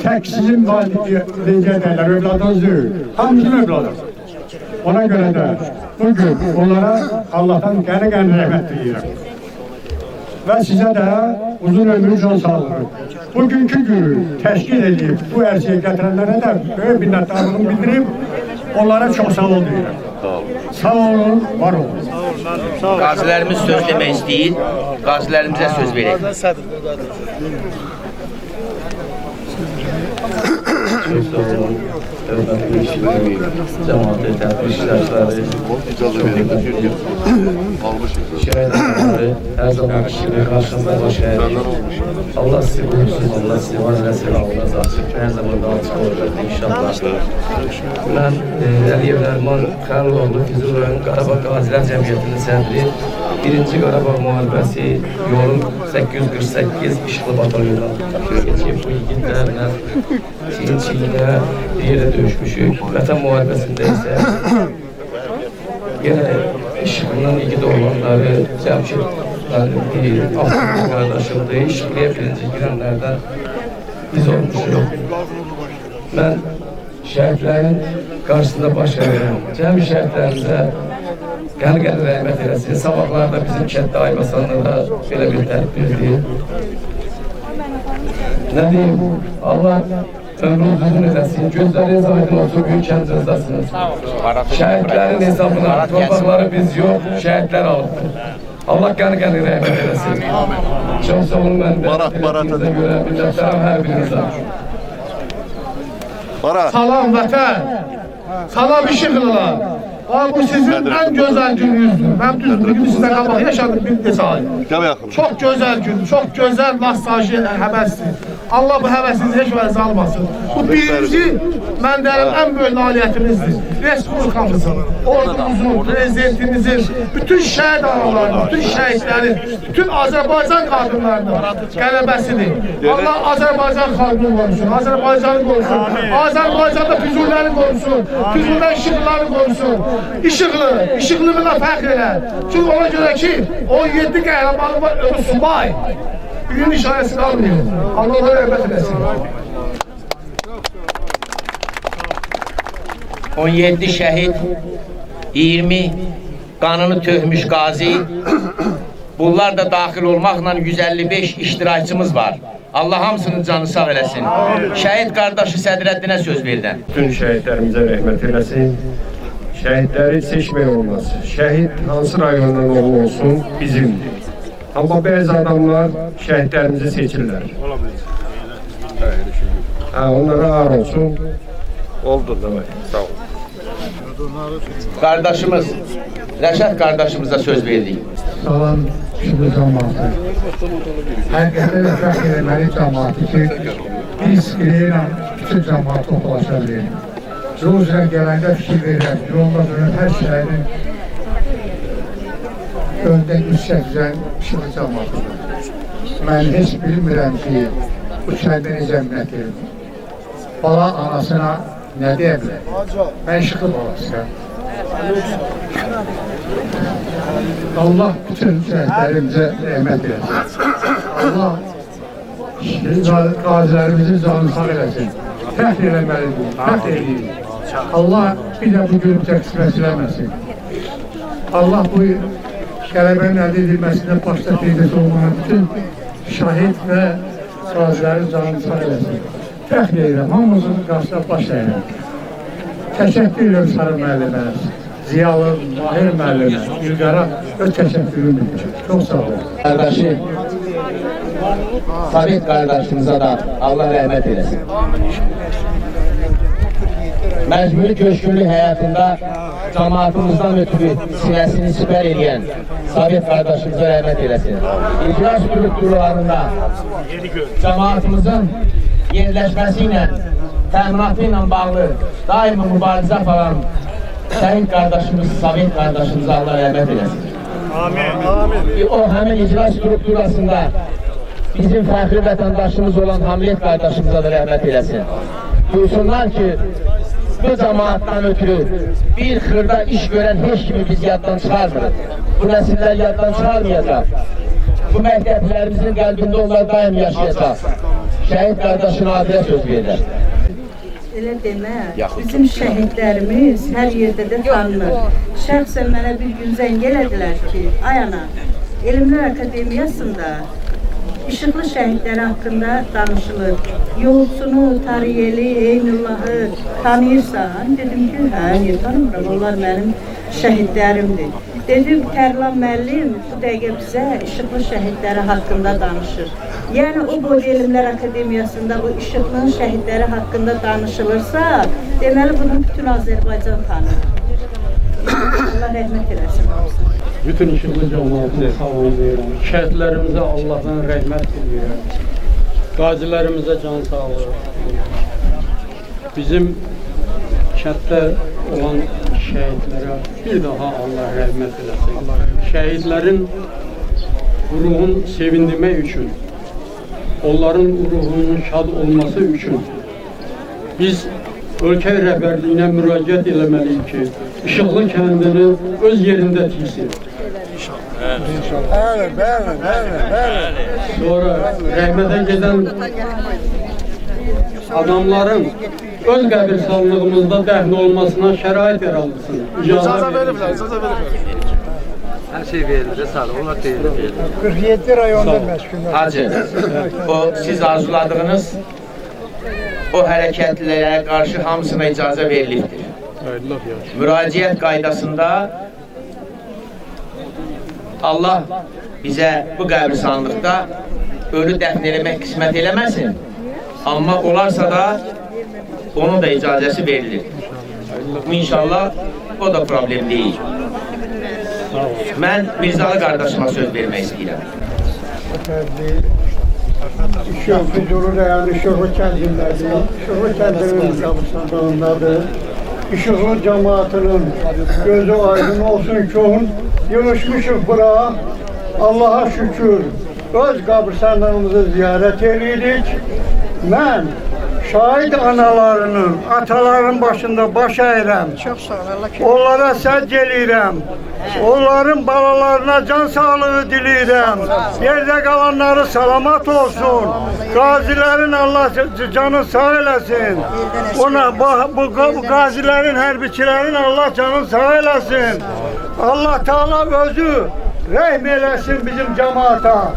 tək sizin valideyn deyərlər, övladınız deyil, hamımızın övladıdır. Ona görə də bugün onlara Allah'tan qəni-qəni rəhmət diləyirəm. Və sizə də uzun ömrü can sağlığı. Bugünkü günü təşkil edib bu ərsəyə gətirənlərə də böyük minnətdarlığımı bildirib, onlara çox sağ olun deyirəm. Sağ olun, var olun. Qazilərimiz söz demək istəyir, qazilərimizə söz verək. Çok sağ olun. Hörmətli işçiləri, cəmaatı, tədbir işlərçiləri, şəhidləri, hər zaman kimi qarşımda baş əyir. Allah sizi qorusun, Allah sizi var eləsin, Allah açıq, hər zaman da açıq olacaq inşallah. Mən Əliyev Nərman Xəliloğlu, Füzuli rayon Qarabağ Qazilər Cəmiyyətinin sədri, 1-ci Qarabağ müharibəsi yolun 848 işıqlı batalyonuna geçib bu igidlərlə çiyin-çiyinə bir yerdə döyüşmüşük. Vətən müharibəsində isə yenə işıqından igid olanları Cəmşid Abdülhamid qardaşımdır. İşıqlıya birinci girənlərdən biz olmuşuq. Mən şəhidlərin qarşısında baş əyirəm. Cəmi şəhidlərimizə qəni-qəni rəhmət eləsin. Sabahlarda bizim kənddə Aybasanlı da belə bir tədbirdir. Nə deyim, Allah ömrünüz uzun eləsin, gözləriniz aydın olsun, büyük kəndinizdasınız. Şəhidlərin hesabına torpaqları biz yox, şəhidlər alıbdır. Allah qəni-qəni rəhmət eləsin. Çox sağ olun, mən də birinizə görə minnətlərim hər birinizə. Salam vətən, salam işıqlılar. Bu sizin en güzel gününüzdür. Ben düz bugün sizden qabaq yaşadım bir neçə ay. Çok güzel gün, çok güzel nostalji həvəsdir. Allah bu həvəsinizi heç vəz almasın. Bu birinci, mən deyirəm, en böyük nailiyyətimizdir. Respublikamızın, ordumuzun, prezidentimizin, bütün şəhid analarının, bütün şəhidlərin, bütün Azərbaycan qadınlarının qələbəsidir. Allah Azərbaycan xalqını qorusun, Azərbaycanı qorusun, Azərbaycanda Füzuliləri qorusun, Füzulidən işıqları qorusun. İşıqlığına fəxr elə. Çünki ona görə ki, 17 qəhrəmanı var, ölü subay. Bugün işarəsi qalmıyor. Allah'a rəhmət eləsin. 17 şəhid, 20 qanını tökmüş qazi, bunlar da daxil olmaqla 155 iştirakçımız var. Allah hamısının canı sağ eləsin. Şəhid qardaşı Sədrəddinə söz verdən. Bütün şəhidlərimizə rəhmət eləsin. Şəhidləri seçmək olmaz. Şəhid hansı rayondan olsun bizimdir. Amma bəzi adamlar şəhidlərimizi seçirlər. Onlara ağır olsun. Oldu demək. Sağ olun. Qardaşımız, Rəşad qardaşımıza söz verdik. Salam şükür cəmaatı. Həqiqətən də fəxr eləməli cəmaatı ki, biz eləyirəm bütün cəmaat toplaşa bilir. Yol üzrə gələndə fikir verirəm, yolda dönüb hər şeyin öndə yüksək düzən şükür cəmaatıdır. Mən heç bilmirəm ki, bu kəndə necə minnət edim. Bala anasına nə deyə bilər? Mən işıqlı balasıyam. Allah bütün şəhidlərimizə rəhmət eləsin. Allah qazilərimizin canını sağ eləsin. Fəxr eləməlidir, fəxr edin. Allah bir də bu günü təqsirət eləməsin. Allah bu qələbənin əldə edilməsində başda qeydət olmayan bütün şahid və qazilərin canını sağ eləsin. Fəxr edirəm, hamımızın qarşısına baş əyirəm. Təşəkkür edirəm Sarı müəllimə, Ziyalı, Mahir müəllimə, İlqara öz təşəkkürümü bildirir. Çox sağ olun. Qardaşı, Sabit qardaşımıza da Allah rəhmət eləsin. Məcburi köşkünlük həyatında cəmaatımızdan ötürü sinəsini sipər edən Sabit qardaşımıza rəhmət eləsin. İcra strukturlarında cəmaatımızın yerləşməsi ilə, təminatı ilə bağlı daima mübarizə aparan şəhid qardaşımız, Sabit qardaşımıza Allah rəhmət eləsin. O həmin icra strukturasında bizim fəxri vətəndaşımız olan Hamlet qardaşımıza da rəhmət eləsin. Duysunlar ki, bu cəmaatdan ötürü bir xırda iş görən heç kimi biz yaddan çıxarmırıq. Bu nəsillər yaddan çıxarmayacaq. Bu məktəblərimizin qəlbində onlar daim yaşayacaq. Şəhid qardaşına adilə söz verirlər. Elə demə, bizim şəhidlərimiz hər yerdə də tanınır. Şəxsən mənə bir gün zəng elədilər ki, ay ana, Elmlər Akademiyasında İşıqlı şəhidləri haqqında danışılır. Yolçunu, Tariyeli, Eynullahı tanıyırsan? Dedim ki, hə, tanımıram, onlar mənim şəhidlərimdir. Dedim, Tərlan müəllim bu dəqiqə bizə İşıqlı şəhidləri haqqında danışır. Yəni, o boy Elmlər Akademiyasında bu İşıqlı şəhidləri haqqında danışılırsa, deməli, bunu bütün Azərbaycan tanır. Allah rəhmət eləsin. Bütün işıqlı cəmaatını sağ olun. Şəhidlərimizə Allahdan rəhmət diləyirəm. Qazilərimizə can sağlığı. Bizim kənddə olan şəhidlərə bir daha Allah rəhmət eləsin. Şəhidlərin ruhunu sevindirmək üçün, onların ruhunun şad olması üçün biz ölkə rəhbərliyinə müraciət eləməliyik ki, İşıqlı kəndini öz yerində tiksin. Sonra rəhmətə gedən adamların öz qəbirstanlığımızda dəfn olmasına şərait yaradırsın. İcazə verirlər. Her şey verilir, sağ olun. Onlar deyilir. 47 rayonda məşğul. Hacı, o siz arzuladığınız o hərəkətlilərə qarşı hamısına icazə verilibdir. Müraciət qaydasında Allah bizə bu qəbristanlıqda ölü dəfn eləmək qismət eləməsin. Amma olarsa da onun da icazəsi verilir. İnşallah o da problem deyil. Mən Mirzalı qardaşıma söz vermək istəyirəm. Füzuli rayonu İşıqlı kəndindədir. İşıqlı kəndinin qəbristanlığındadır. İşıqlı cəmaatının gözü aydın olsun ki, yığışmışıq bura. Allaha şükür, öz qəbristanlığımızı ziyarət edirik. Mən şahid analarının, ataların başında baş əyirəm. Onlara səcc eləyirəm. Onların balalarına can sağlığı diləyirəm. Yerdə qalanları salamat olsun. Qazilərin Allah canı sağ eləsin. Bu qazilərin, hərbiçilərin Allah canı sağ eləsin. Allah Teala özü rəhm eləsin bizim cemaata.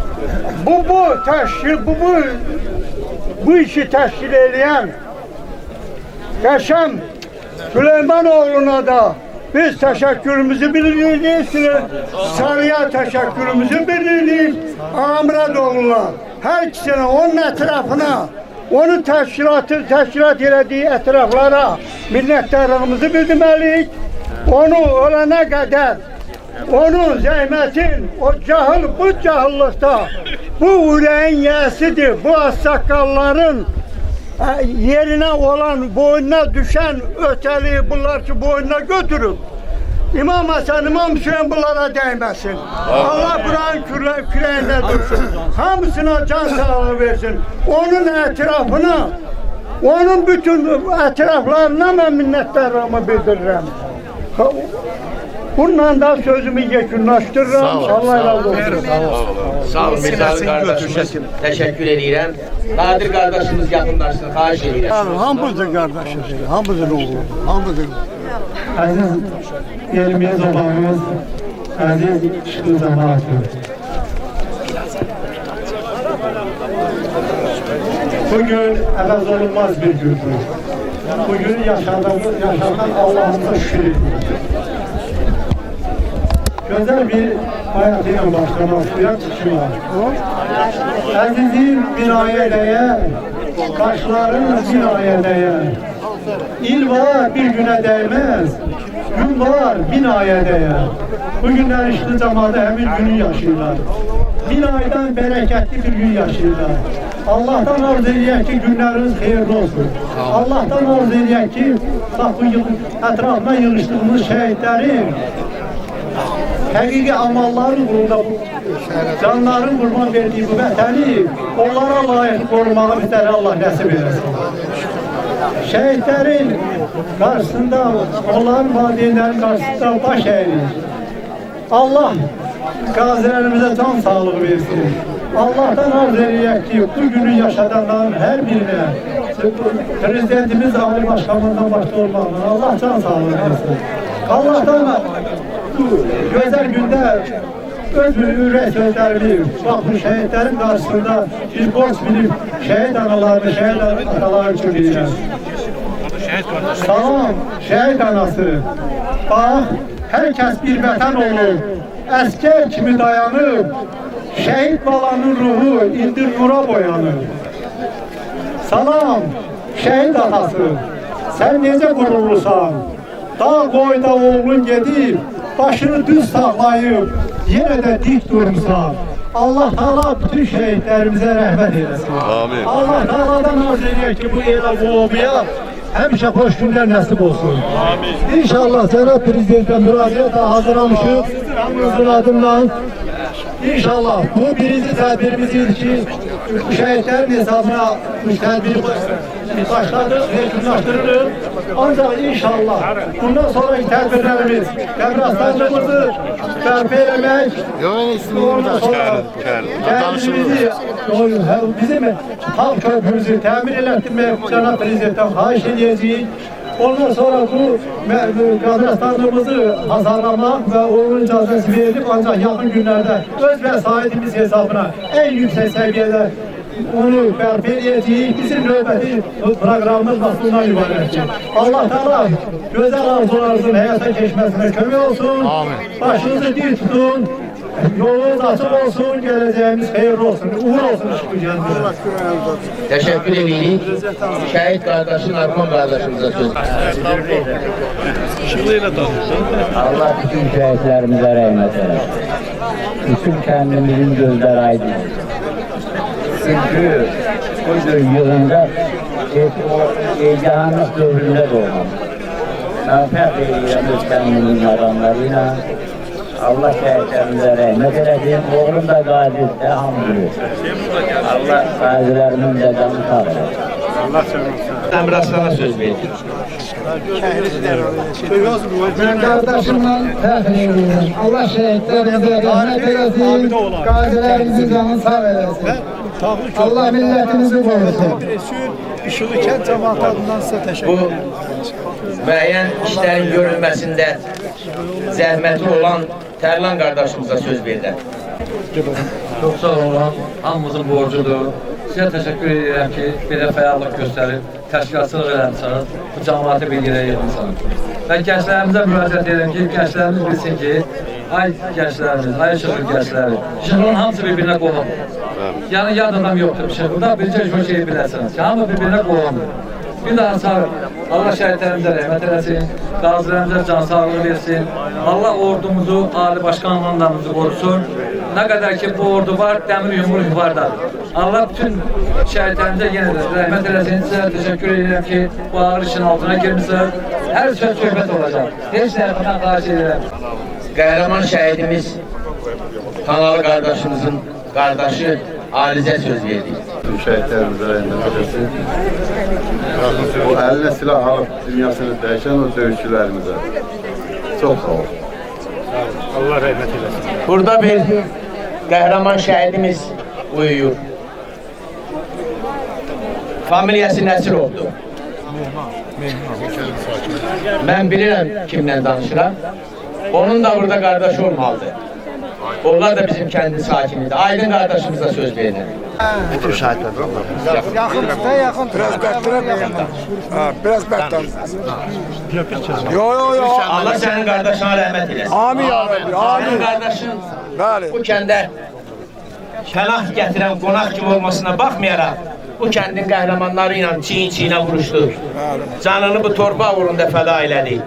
Bu işi təşkil edən Qəşəm Süleymanoğlu'na da biz teşekkürümüzü bildiririk. Sarıya teşekkürümüzü bildiririk. Amradoğlu'na, her ikisine, onun etrafına, onun teşkilat elədiği etraflara minnettarlığımızı bildirmeliyiz. Onu ölene kadar, onun zəhmətin, o cahil, bu cahillikte, bu üreğin yəsidir, bu assakalların yerine olan, boynuna düşen öteli bunlar ki boynuna götürüp İmam Hasan, İmam Hüseyin bunlara değmesin. Allah buranın küreğinde dursun. Hamısına can sağlığı versin. Onun etrafına, onun bütün etraflarına ben minnettarlığımı bildiririm. Bundan da sözümü yekunlaştırırım. Allah razı olsun. Sağ olun. Mirzalı kardeşimiz. Teşekkür ederim. Nadir kardeşimiz yakınlaşsın. Xahiş ederim. Hamımızın kardeşimiz, hamımızın oğlu, hamımızın. Aziz yerimiz babamız, aziz çıktığı cemaatı. Bugün əvəz olunmaz bir gündür. Bugün yaşadan Allah'ımıza şükür ediyoruz. Güzel bir hayatıyla başlamak isteyen kişi var. Azizim binaya değer, kaşların binaya değer. İl var bir güne değmez, gün var binaya değer. Bugünler işte zamanda hemin günü yaşıyorlar. 1000 aydan bereketli bir gün yaşıyorlar. Allah'tan arz edeyim ki günleriniz hayırlı olsun. Allah'tan arz edeyim ki bak bu etrafına yığıştığımız şehitlerin həqiqi amalların uğrunda canların qurban verdiği bu vətəni onlara layık korumağı bizlərə Allah nəsib eləsin. Şəhidlərin qarşısında, onların valideynlərin qarşısında baş əyirik. Allah qazilərimizə can sağlığı versin. Allah'tan arz edeyim ki bu günü yaşadanların her birine Prezidentimiz Ali Başkanımızdan başta olmaqla Allah can sağlığı versin. Allah'tan bu güzel günde öz ürək sözlərini, bak bu şehitlerin karşısında biz borç bilip şehit analarını, şehit ataları için deyirəm. Salam, şehit anası. Bak, herkes bir vətən olur, əskər kimi dayanıb, şehit balanın ruhu indir nura boyanır. Salam, şehit atası, sen necə qururlusan? Dağ boyda oğlun gedib, başını düz saxlayıb, yenə də dik durmuşsan. Allah Teala bütün şehitlerimize rahmet eylesin. Amin. Allah Teala'dan arz ediyor ki bu elə qulubiya həmişə xoş günlər nəsib olsun. Amin. İnşallah Senat Prezident'e müraciət hazırlamışıq. Hamımızın adından. İnşallah bu birinci tədbirimizdir ki, şehitlerin hesabına bu tədbiri başladık ve günlaştırırız. Ancak inşallah bundan sonraki tədbirlərimiz qəbrəstanlığımızı bərpa eləmək, ondan sonra kendimizi, bizim halk köprümüzü təmir elətirmək Cənab Prezident'ten xahiş edəcəyik. Ondan sonra bu qəbrəstanlığımızı hazırlamaq və onun icazəsi verilib ancaq yaxın günlərdə öz vəsaitimiz hesabına en yüksek seviyede onu bərpa edəcəyik. Bizim növbəti proqramımız vaxtından ibarətdir. Allah Teala gözəl arzularınızın həyata keçməsinə kömək olsun. Başınızı dik tutun. Yolunuz açıq olsun, geleceğimiz hayırlı olsun, uğur olsun çıkacağız. Teşekkür ederim. Şehit kardeşin, Arman kardeşimize söz. Allah bütün şehitlerimize rahmet eylesin. Bütün kendimizin gözler aydın. Çünkü bu yılında heyecanlık dövründe doğdum. Ben pek eğlendim kendimizin adamlarıyla. Allah şehitlerimize rahmet eylesin. Oğlum da gazi, elhamdülillah. Allah gazilerimin de canı sağ olsun. Allah söylesin. Əmraslan'a söz verdik. Ben kardeşimden fəxr edirəm. Allah şəhidlərimizə rəhmət eləsin, qazilərimizin canını sağ eləsin. Allah millətimizi qorusun. İşılı kənd cəmaatı adından sizə təşəkkür Bu müəyyən işlərin görülməsində zəhməti olan Tərlan qardaşımıza söz verirəm. Çox sağ olun, hamımızın borcudur. Sizə təşəkkür edirəm ki, belə fəallıq göstərib, təşkilatçılıq eləmişsiniz, bu cəmaatı bir yerə yığmışsınız. Və gənclərimizə müraciət edirəm ki, gənclərimiz bilsin ki, ay gənclərimiz, ay işıqlı gəncləri, işıqlının hamısı bir-birinə qoğumdur. Yəni, yad adam yoxdur işıqlıda, bircə şu şeyi biləsiniz ki, hamı bir-birinə qoğumdur. Bir daha sağ Allah şəhidlərimizə rəhmət eləsin, qazilərimizə can sağlığı versin, Allah ordumuzu, Ali Başkanlığımızı qorusun. Nə qədər ki, bu ordu var, dəmir yumruq yuvardadır. Allah bütün şəhidlərimizə yenə də rəhmət eləsin. Sizə təşəkkür edirəm ki, bu ağır işin altına girmişsiniz. Hər söz söhbət olacaq. Heç tərəfindən xahiş edirəm. Qəhrəman şəhidimiz, Kanalı qardaşımızın qardaşı Alizə söz verdik. Şəhidlərimizə rəhmət eləsin. O əlinə silah alıb dünyasını dəyişən o döyüşçülərimizə. Çox sağ olun. Allah rəhmət eləsin. Burada bir qəhrəman şəhidimiz uyuyur. Familiyası Nəsirovdur. Mən bilirəm kimlə danışıram. Onun da burada qardaşı olmalıdır. Onlar da bizim kəndi sakinidir. Aydın qardaşımıza söz verir. Bütün şahitler. Yakın tuta yakın. Biraz beklerim. Biraz beklerim. Yo. Allah senin kardeşine rəhmət eləsin. Amin ya Rabbi. Amin. Senin kardeşin bu kəndə pənah gətirən qonaq kimi olmasına baxmayaraq bu kəndin qəhrəmanları ilə çiyin-çiyinə vuruşdu. Canını bu torpaq uğrunda fəda elədi.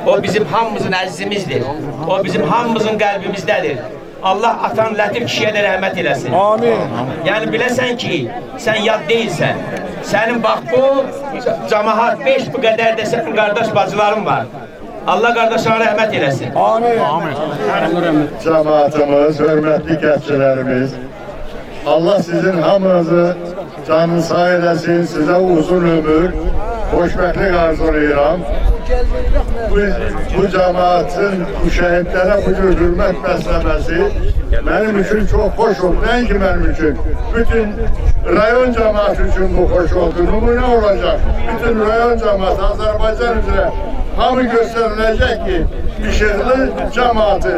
O bizim hamımızın əzizimizdir. O bizim hamımızın qəlbimizdədir. Allah atan Lətif kişiyə də rəhmət eləsin. Amin. Yəni biləsən ki, sən yad deyilsən. Sənin bax bu cəmaat 5 bu qədər də sənin qardaş bacıların var. Allah qardaşına rəhmət eləsin. Amin. Cəmaatımız, hörmətli gənclərimiz, Allah sizin hamınızı canını sağ eləsin, sizə uzun ömür, xoşbəxtlik arzulayıram. Bu cəmaatın, bu şəhidlərə bu cür hürmət bəsləməsi mənim üçün çox xoş oldu. Nəinki mənim üçün, bütün rayon cəmaatı üçün bu xoş oldu. Nümunə olacaq. Bütün rayon cəmaatı, Azərbaycan üzrə hamı göstəriləcək ki, İşıqlı cəmaatı,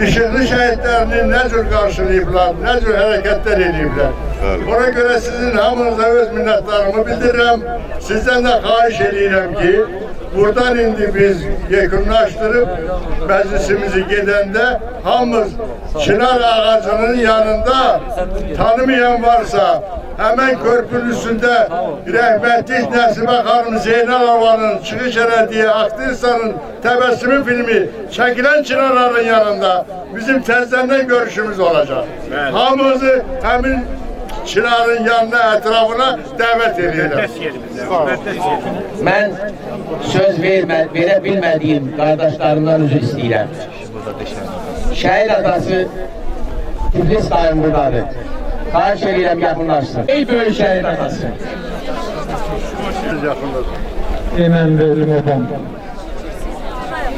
İşıqlı şəhidlərini nə cür qarşılayıblar, nə cür hərəkətlər ediblər. Ona görə sizin hamınıza öz minnətlarımı bildirirəm. Sizdən də xahiş edirəm ki, buradan indi biz yekunlaşdırıb məclisimizi gedəndə hamımız çınar ağacının yanında tanımayan varsa hemen körpünün üstündə rəhmətlik Nəsibə xanım Zeynalavanın Çıxış Ələdiyyə aktrisanın təbəssümü filmi çəkilən çınarların yanında bizim təzədən görüşümüz olacaq. Hamımızı həmin çınarın yanına, ətrafına dəvət edirəm. Mən söz verə bilmədiyim qardaşlarımdan üzr istəyirəm. Şəhid atası Tiflis dayım buradadır. Xahiş edirəm yaxınlaşsın. Ey böyük şəhid atası. Mən verim obam.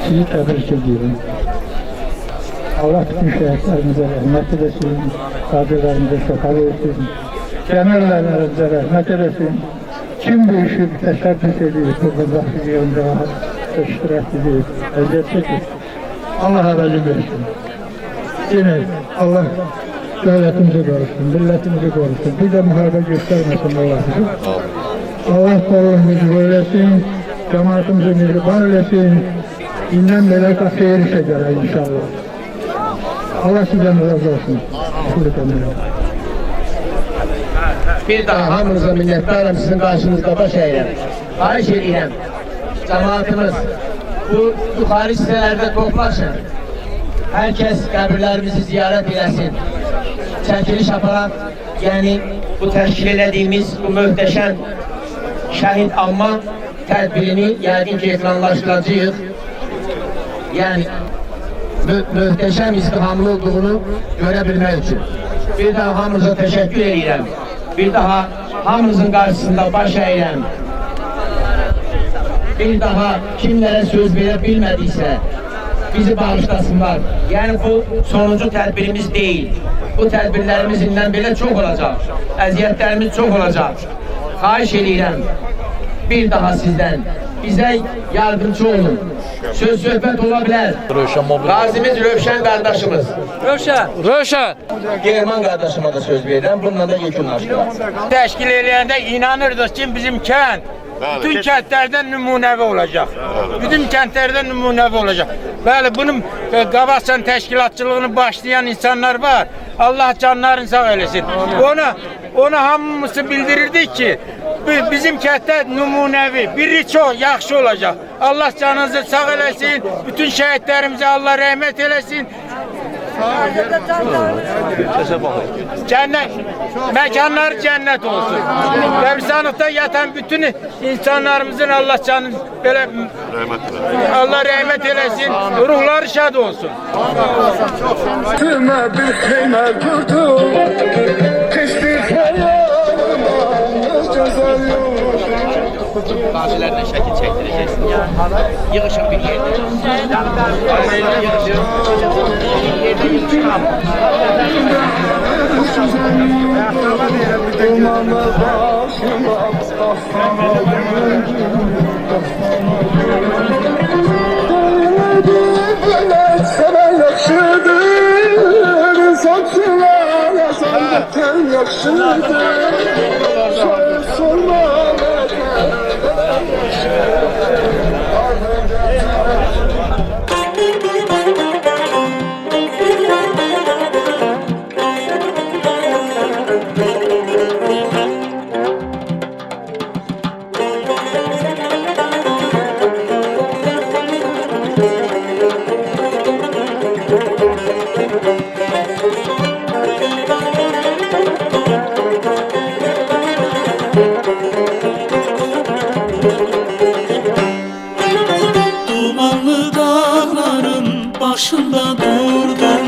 Sizi təbrik edirəm. Allah bütün şəhidlərimizə rəhmət eləsin, qadirlərimizə şəfa versin, gəmirlərimizə rəhmət eləsin. Kim bu işi təşəbbüs edir, burada yolunda iştirak edir, əziyyət çəkir. Allah əvvəli versin. Yine Allah devletimizi korusun, milletimizi korusun. Bir de muharebe göstermesin Allah bizi. Allah korumuzu böylesin, cemaatimizi mihriban eylesin. İnden böyle hayır işe göre inşallah. Allah sizden razı olsun. Bir daha hamınıza minnettarım sizin karşınızda baş eğilim. Xahiş edirəm, cemaatimiz bu yukarı sitelerde toplaşın. Herkes qəbirlərimizi ziyarət eləsin. Çəkiliş aparaq, yəni bu təşkil elədiyimiz bu möhtəşəm şəhid alma tədbirini yəqin ki ekranlaşdıracağıq. Yəni möhtəşəm izdihamlı olduğunu görə bilmək üçün. Bir daha hamınıza təşəkkür edirəm. Bir daha hamımızın karşısında baş eğiləm. Bir daha kimlere söz verip bilmediyse bizi bağışlasınlar. Yani bu sonuncu tedbirimiz değil. Bu tedbirlerimiz indən belə çok olacak. Əziyyətlərimiz çok olacak. Xahiş edirəm bir daha sizden bize yardımcı olun. Söz söhbət ola bilər. Gazimiz Rövşən kardeşimiz. Rövşən. German kardeşime de söz verirəm. Bununla da yekunlaşdıraq. Təşkil eləyəndə inanırdıq ki, bizim kənd bütün kəndlərdən nümunəvi olacaq. Bütün kəndlərdən nümunəvi olacaq. Bəli, bunun Qabaqçan təşkilatçılığını başlayan insanlar var. Allah canlarını sağ eləsin. Ona hamımızı bildirirdik ki, bizim kənddə nümunəvi, biri çox yaxşı olacaq. Allah canınızı sağ eləsin. bütün şəhidlərimizə Allah rəhmət eləsin. Cennet, mekanlar cennet olsun. Qəbristanlıqda yatan bütün insanlarımızın Allah canı böyle Allah rahmet eylesin. Ruhları şad olsun. Gazilerden şekil çektireceksin ya. Yığışın bir yerde. Dumanlı dağların başında durdum,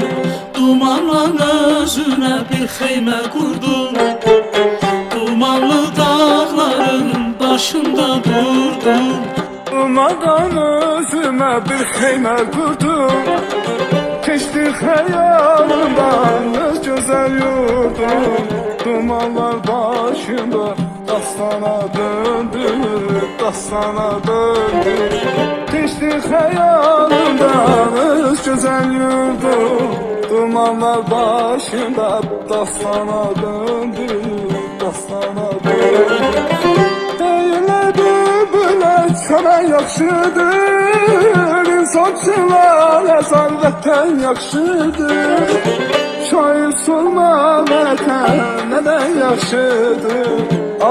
dumanla özüne bir xeymə qurdum. Dumanlı dağların başında durdum, dumandan özüme bir xeymə qurdum. Keçdi xəyalımdan öz gözəl yurdum, dumanlar başında dastana döndü, dastana döndü. Keçdi xəyalımdan öz gözəl yurdum, dumanlar başında dastana döndü, dastana döndü. Eylədi belə sənə yaxşıdır, insançılar əzalətən yaxşıdır. Şair solma vətən nədən yaxşıdır,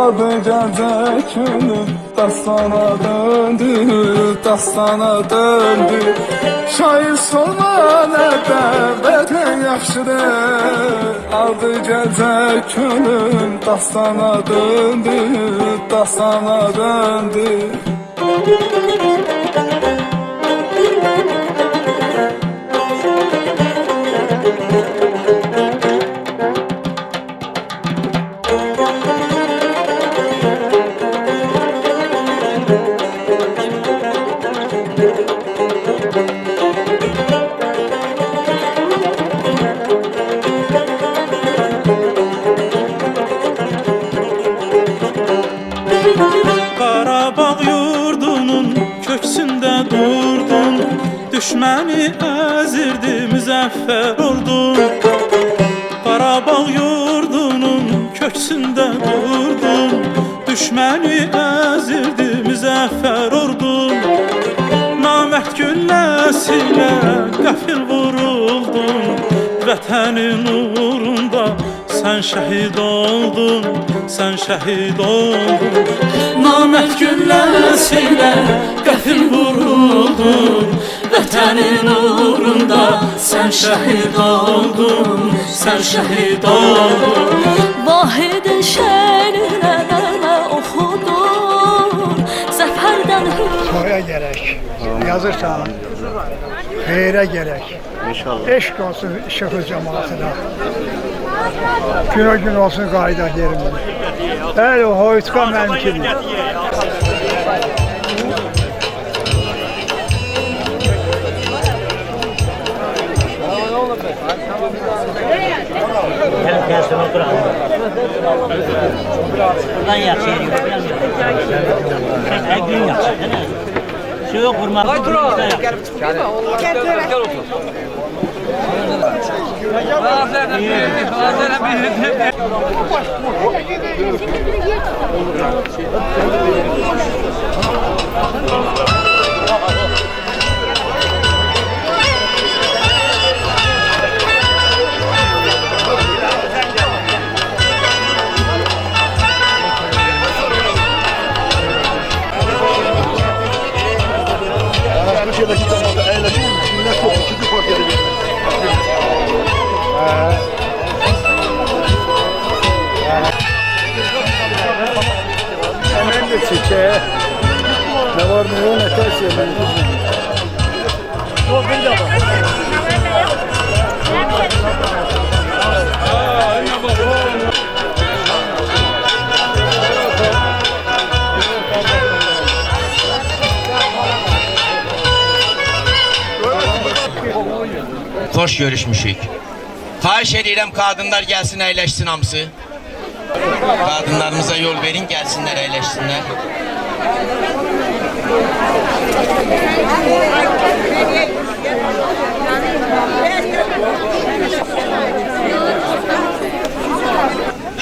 adı gəncə könül dastana döndü, dastana döndü. Şair solma nədən vətən yaxşıdır, adı gəncə könül dastana döndü, dastana döndü. Qarabağ yurdunun köksündə durdun, düşməni əzirdi müzəffər oldun. Qarabağ yurdunun köksündə durdun, düşməni əzirdi müzəffər oldun. Namərd gülləsinə qəfil vuruldun, vətənin uğrunda sen şehit oldun, sen şehit oldun. Namət gülləsilə qəfil vuruldun, vətənin uğrunda sən şəhid oldun, sən şəhid oldun. Vahidin şəhrinə nələ oxudun, zəfərdən Soya gerek, yazırsan, xeyrə gerek. İnşallah. Eşq olsun Şıxı cemaatına. Gün o gün olsun qayda yerimizdə. Bəli, o hoytka mənimkidir. Buradan yaxşı yeri yok. Her gün yaxşı değil mi? Şu yok vurmak. Hay dur. Gel otur. Hemen de çiçeğe. Ne var ne yok ne ters yemen. Hoş görüşmüşük. Xahiş edirəm kadınlar gelsin əyləşsin hamısı. Kadınlarımıza yol verin gelsinler əyləşsinlər.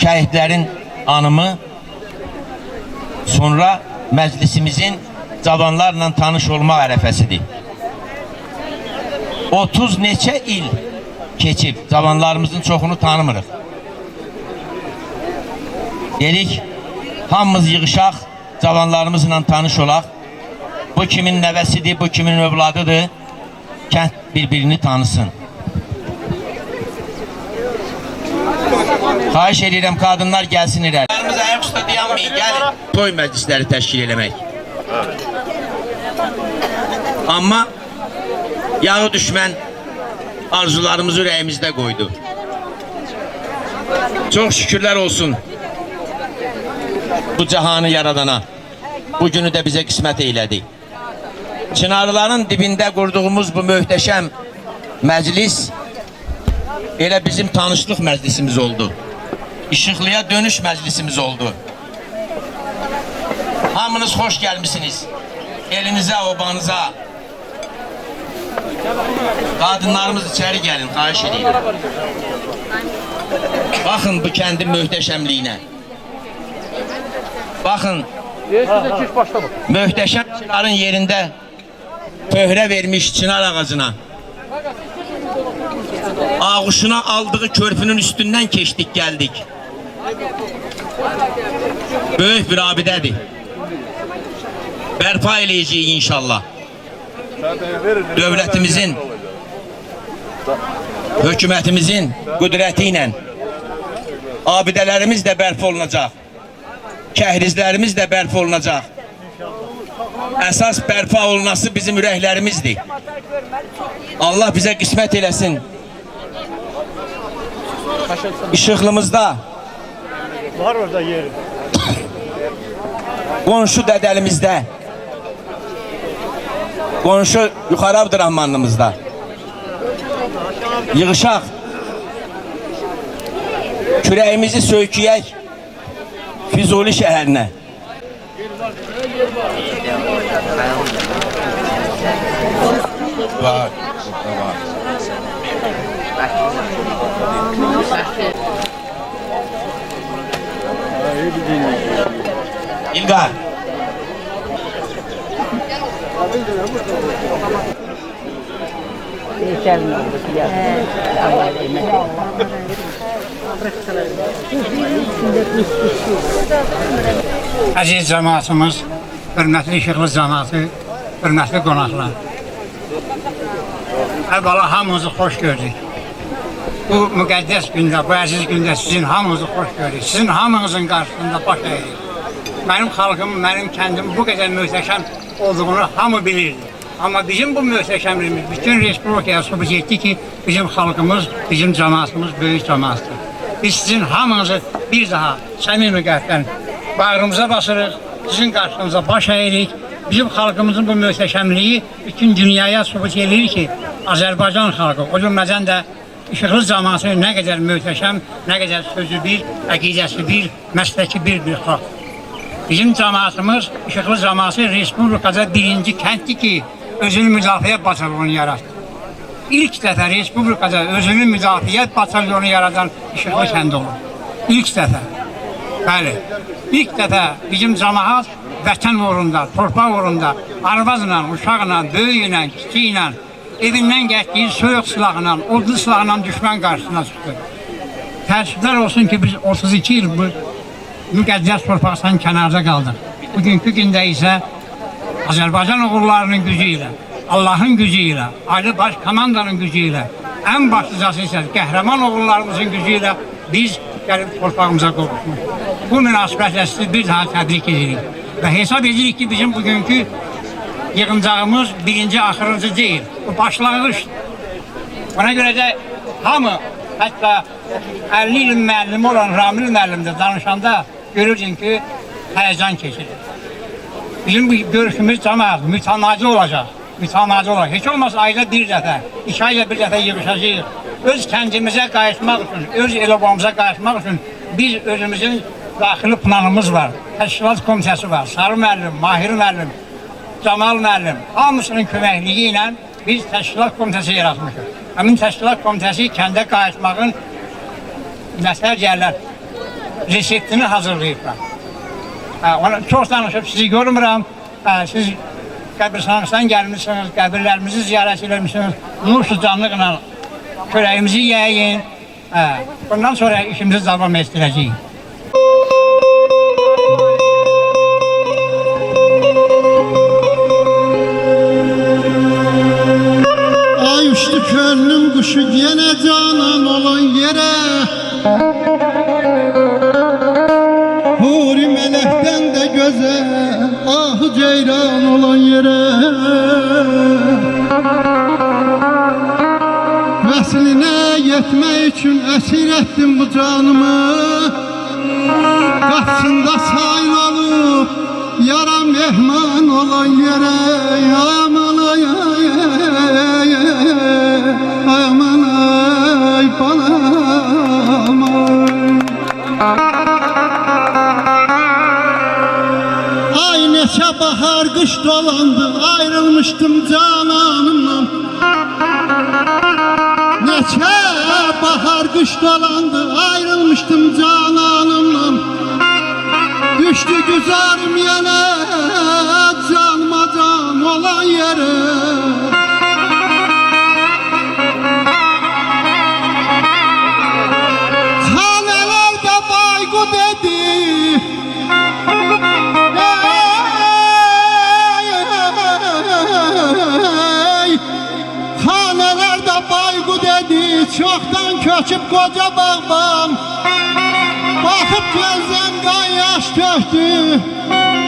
Şəhidlərin anımı, sonra məclisimizin cavanlarla tanış olmaq ərəfəsidir. 30 neçə il keçib, cavanlarımızın çoxunu tanımırıq. Dedik, hamımız yığışaq, cavanlarımızla tanış olaq. Bu kimin nəvəsidir, bu kimin övladıdır, kənd bir-birini tanısın. Xahiş edirəm, kadınlar gəlsin irəli. Qarımız ayaq üstə dayanmayın, gəlin. Toy məclisləri təşkil eləmək. Amma yağı düşmən arzularımızı ürəyimizdə qoydu. Çox şükürlər olsun bu cahanı yaradana. Bugünü də bizə qismət eylədi. Çınarların dibində qurduğumuz bu möhtəşəm məclis elə bizim tanışlıq məclisimiz oldu. İşıqlıya dönüş məclisimiz oldu. Hamınız xoş gəlmişsiniz. Elinizə, obanıza. Kadınlarımız içeri gelin, xahiş edeyim. Bakın bu kəndin möhtəşəmliyinə. Bakın, möhtəşəm çınarın yerində pöhrə vermiş çınar ağacına. Ağuşuna aldığı körpünün üstündən keçdik, geldik. Böyük bir abidədir. Bərpa eləyəcəyik inşallah. Devletimizin, hükümetimizin qüdrəti ilə abidələrimiz də bərpa olunacaq. Kəhrizlərimiz də bərpa olunacaq. Əsas bərpa olunası bizim ürəklərimizdir. Allah bizə qismət eləsin. İşıqlımızda Var orada yeri. qonşu dədəlimizdə, qonşu yuxarı Abdurrahmanlımızda yığışaq, kürəyimizi söyküyək Füzuli şəhərinə. Var. İlqar. Əziz cəmaatımız, hörmətli işıqlı cəmaatı, hörmətli qonaqlar. Əvvəla hamınızı xoş gördük. Bu müqəddəs gündə, bu əziz gündə sizin hamınızı xoş gördük. Sizin hamınızın qarşısında baş əyirik. Mənim xalqım, mənim kəndim bu qədər möhtəşəm olduğunu hamı bilirdi. Amma bizim bu möhtəşəmliyimiz bütün Respublikaya sübut etdi ki, bizim xalqımız, bizim cəmaatımız böyük cəmaatdır. Biz sizin hamınızı bir daha səmimi qəlbdən bağrımıza basırıq, sizin qarşınıza baş əyirik. Bizim xalqımızın bu möhtəşəmliyi bütün dünyaya sübut edir ki, Azərbaycan xalqı, o cümlədən də İşıqlı cəmaəti nə qədər möhtəşəm, nə qədər sözü bir, əqidəsi bir, məsləki bir xalq. Bizim cəmaatımız, İşıqlı cəmaəti Respublikada birinci kənddir ki, özünü müdafiə batalyonu yarattı. İlk dəfə Respublikada özünü müdafiə batalyonu yaradan İşıqlı kəndi olur. İlk dəfə. Bəli, ilk dəfə bizim cəmaat vətən uğrunda, torpaq uğrunda, arvazla, uşaqla, böyüylə, kiçiklə, evindən getdiyi soyuq silahla, odlu silahla düşmən qarşısına çıxdı. Təəssüflər olsun ki, biz 32 il bu müqəddəs torpaqdan kənarda qaldıq. Bugünkü gündə isə Azərbaycan uğurlarının gücü ilə, Allahın gücü ilə, Ali Baş Komandanın gücü ilə, ən başlıcası isə qəhrəman oğullarımızın gücü ilə biz gəlib torpağımıza qovuşmuş. Bu münasibətlə sizi bir daha təbrik edirik və hesab edirik ki, bizim bugünkü yığıncağımız birinci, axırıncı deyil. Bu başlanğıçdır. Ona görə də hamı, hətta 50 il müəllimi olan Ramil müəllimdə danışanda görürsün ki, həyəcan keçirir. Bizim bu görüşümüz cəmaət mütəmadi olacaq. Mütəmadi olacaq. Heç olmazsa ayda bir dəfə, 2 ayda bir dəfə yığışacağıq. Öz kəndimizə qayıtmaq üçün, öz el-obamıza qayıtmaq üçün biz özümüzün daxili planımız var. Təşkilat komitəsi var. Sarı müəllim, Mahir müəllim, Camal müəllim, hamısının köməkliyi ilə biz təşkilat komitəsi yaratmışıq. Həmin təşkilat komitəsi kəndə qayıtmağın nəsər gəllər, reseptini hazırlayıblar. Çox danışıb, sizi görmürəm, siz qəbirstanlıqdan gəlmişsiniz, qəbirlərimizi ziyarət eləmişsiniz, nursu canlıqla çörəyimizi yəyin, bundan sonra işimizi davam etdirəcəyik. Ay uçtu könlüm kuşu yine canan olan yere, huri melekten de güzel, ahı ceyran olan yere. Vəsilinə yetmək üçün əsir etdim bu canımı, qapsında saylanıb yaram mehman olan yere. Aman ay ay ay ay, aman ay balam ay. Neçə bahar qış dolandı, ayrılmışdım cananımdan. Neçə bahar qış dolandı, ayrılmışdım cananımdan. Düşdü güzarım yenə canıma can olan yere. Xanələr də bayqu dedi, xanələr də bayqu dedi, çoxdan köçüb qoca bağbam. Baxıb gözdən qan yaş tökdü,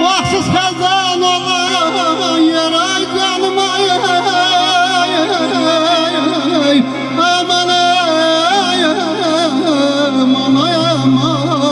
vaxtsız xəzan olan yer. Ay canım ay ay ay, aman ay aman ay aman ay.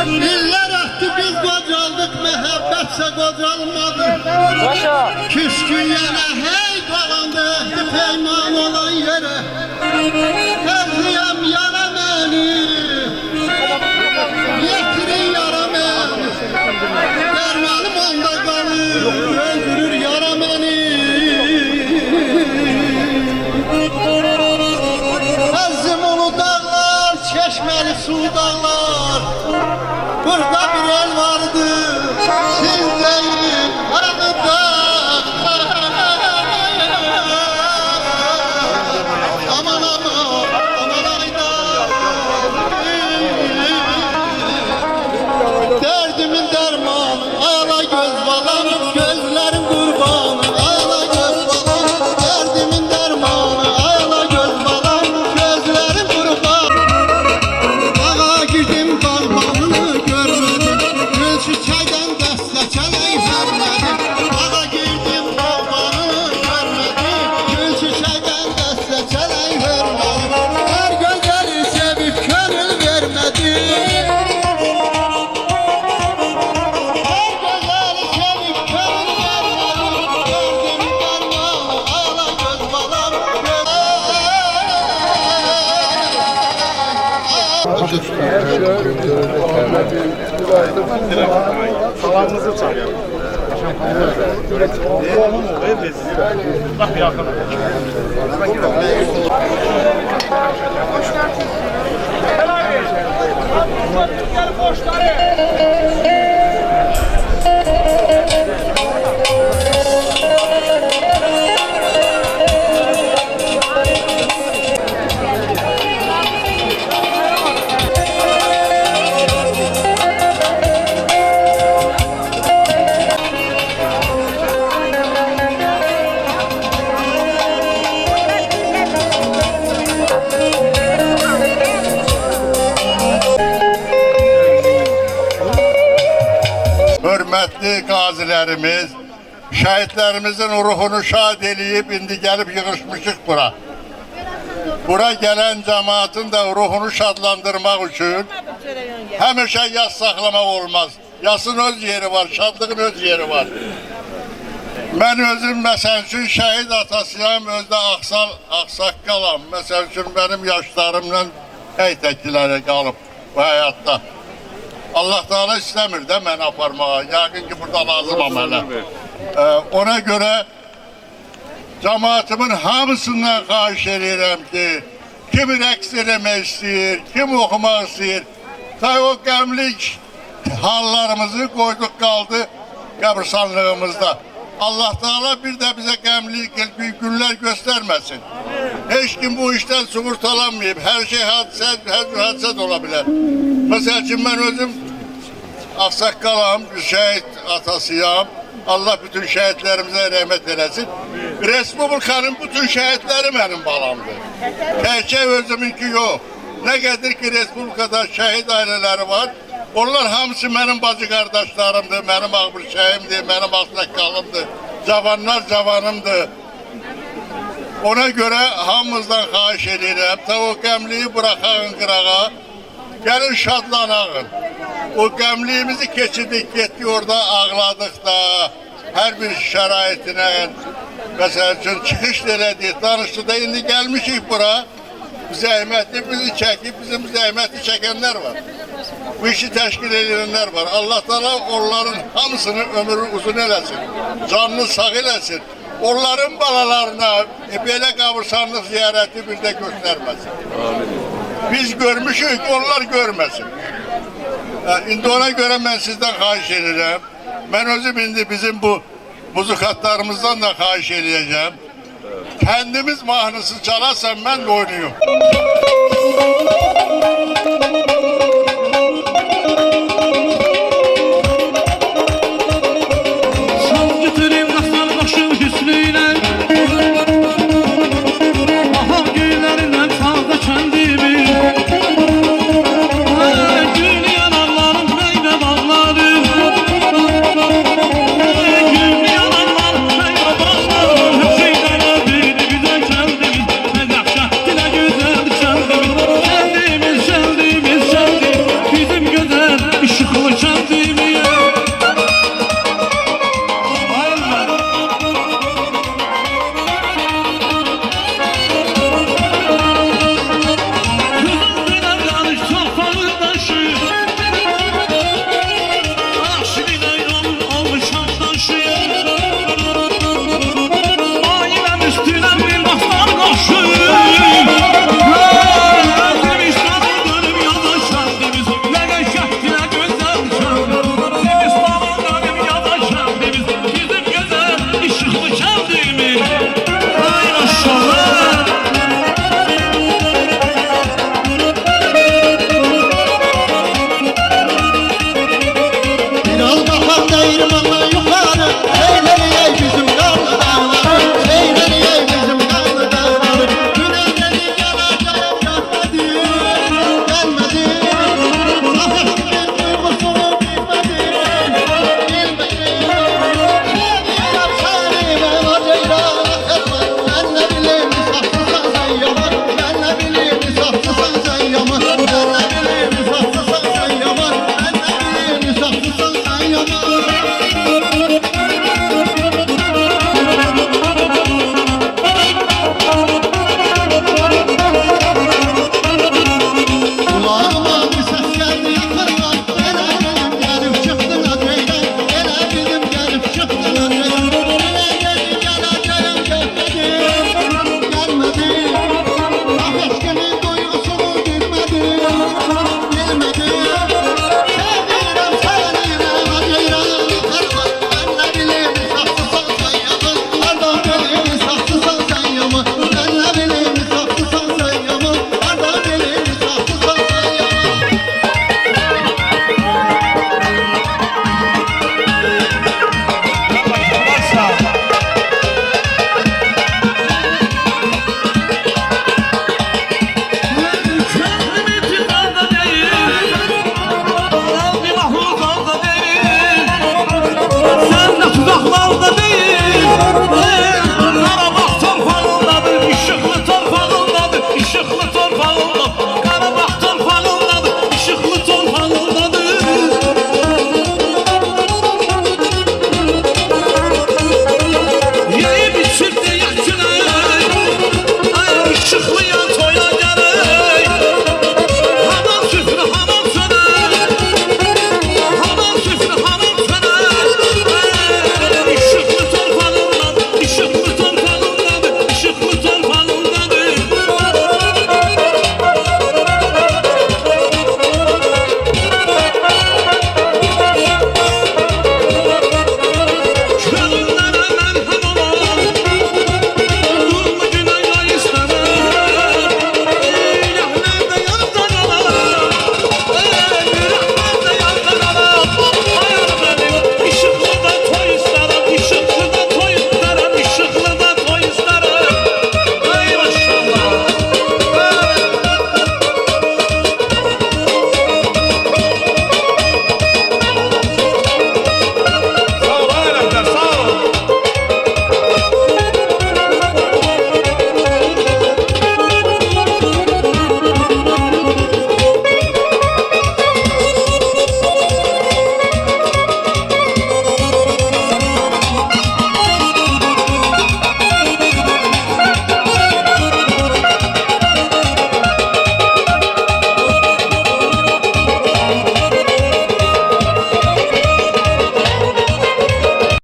İller attı biz qocaldık, məhəbbətsə qocalmadı. Küskün yenə hey qalandı, ehdi peyman olan yere. Əzliyəm yara məni, yetirin yara məni. Dərmanım onda qalır, öldürür yara məni. çeşmeli su dağlar. Burada bir el vardı, siz değil adı aman aman, aman ayda. Derdimin dermanı, ağla göz balam, gözlerim kurbanı, ağla göz balam. Derdimin dermanı, ağla göz balam, gözlerim kurbanı. Dağa girdim, darmanını görmedim, gül çiçekten dəstə çələk vermədim. Dağa girdim, darmanını görmedim, gül çiçekten dəstə çələk vermədim. Her gözəli sevib könül vermədim. Salamınızı çalıyor. Bak yakın. Hürmetli gazilerimiz, şehitlerimizin ruhunu şad eləyib indi gelip yığışmışık bura. Bura gelen cemaatin de ruhunu şadlandırmak için həmişə yas saxlamaq olmaz. Yasın öz yeri var, şadlığın öz yeri var. Ben özüm məsəl üçün şəhid atasıyam, özde aksaqqalam. Məsəl üçün benim yaşlarımla əytəkliləri qalıb bu hayatta. Allah Teala istəmir də mən aparmağa. Yəqin ki burada lazımam hələ. Ona göre cemaatimin hamısından xahiş edirəm ki, kim rəqs eləmək istəyir, kim oxumaq istəyir, tay o qəmlik hallarımızı koyduk kaldı qəbristanlığımızda. Allah Teala bir de bize qəmlik günler göstermesin. Hiç kim bu işten sığırtalanmayıp, her şey hadise, her bir hadise de olabilir. Mesela için ben özüm aksaqqalam, şehit atasıyam. Allah bütün şehitlerimize rahmet eylesin. Respublikanın bütün şehitleri benim balamdır. Təkcə özümünki yok. Ne gedir ki Respublikada şehit aileleri var. Onlar hamısı benim bacı kardeşlerimdir, benim ağbirçəyimdir, benim aksaqqalımdır. Cavanlar cavanımdır. Ona göre hamımızdan xahiş edirəm. Ta o qəmliyi bıraxağın qırağa. Gelin şadlanağın. O qəmliyimizi keçirdik, getdik orada ağladık da. Her bir şəraitine. Mesela için çıkış elədik, danışdı da indi gelmişik bura. Zəhmətli bizi çekip bizim zəhmətli çekenler var. Bu işi teşkil edenler var. Allah Teala onların hamısını ömrü uzun eləsin. Canını sağ eləsin. Onların balalarına böyle kabirstanlık ziyareti bir de göstermesin. Biz görmüşük, onlar görmesin. İndi ona göre ben sizden xahiş edirəm. Ben özüm indi bizim bu muzikatlarımızdan da xahiş edeceğim. Kendimiz mahnısı çalarsam ben de oynayayım.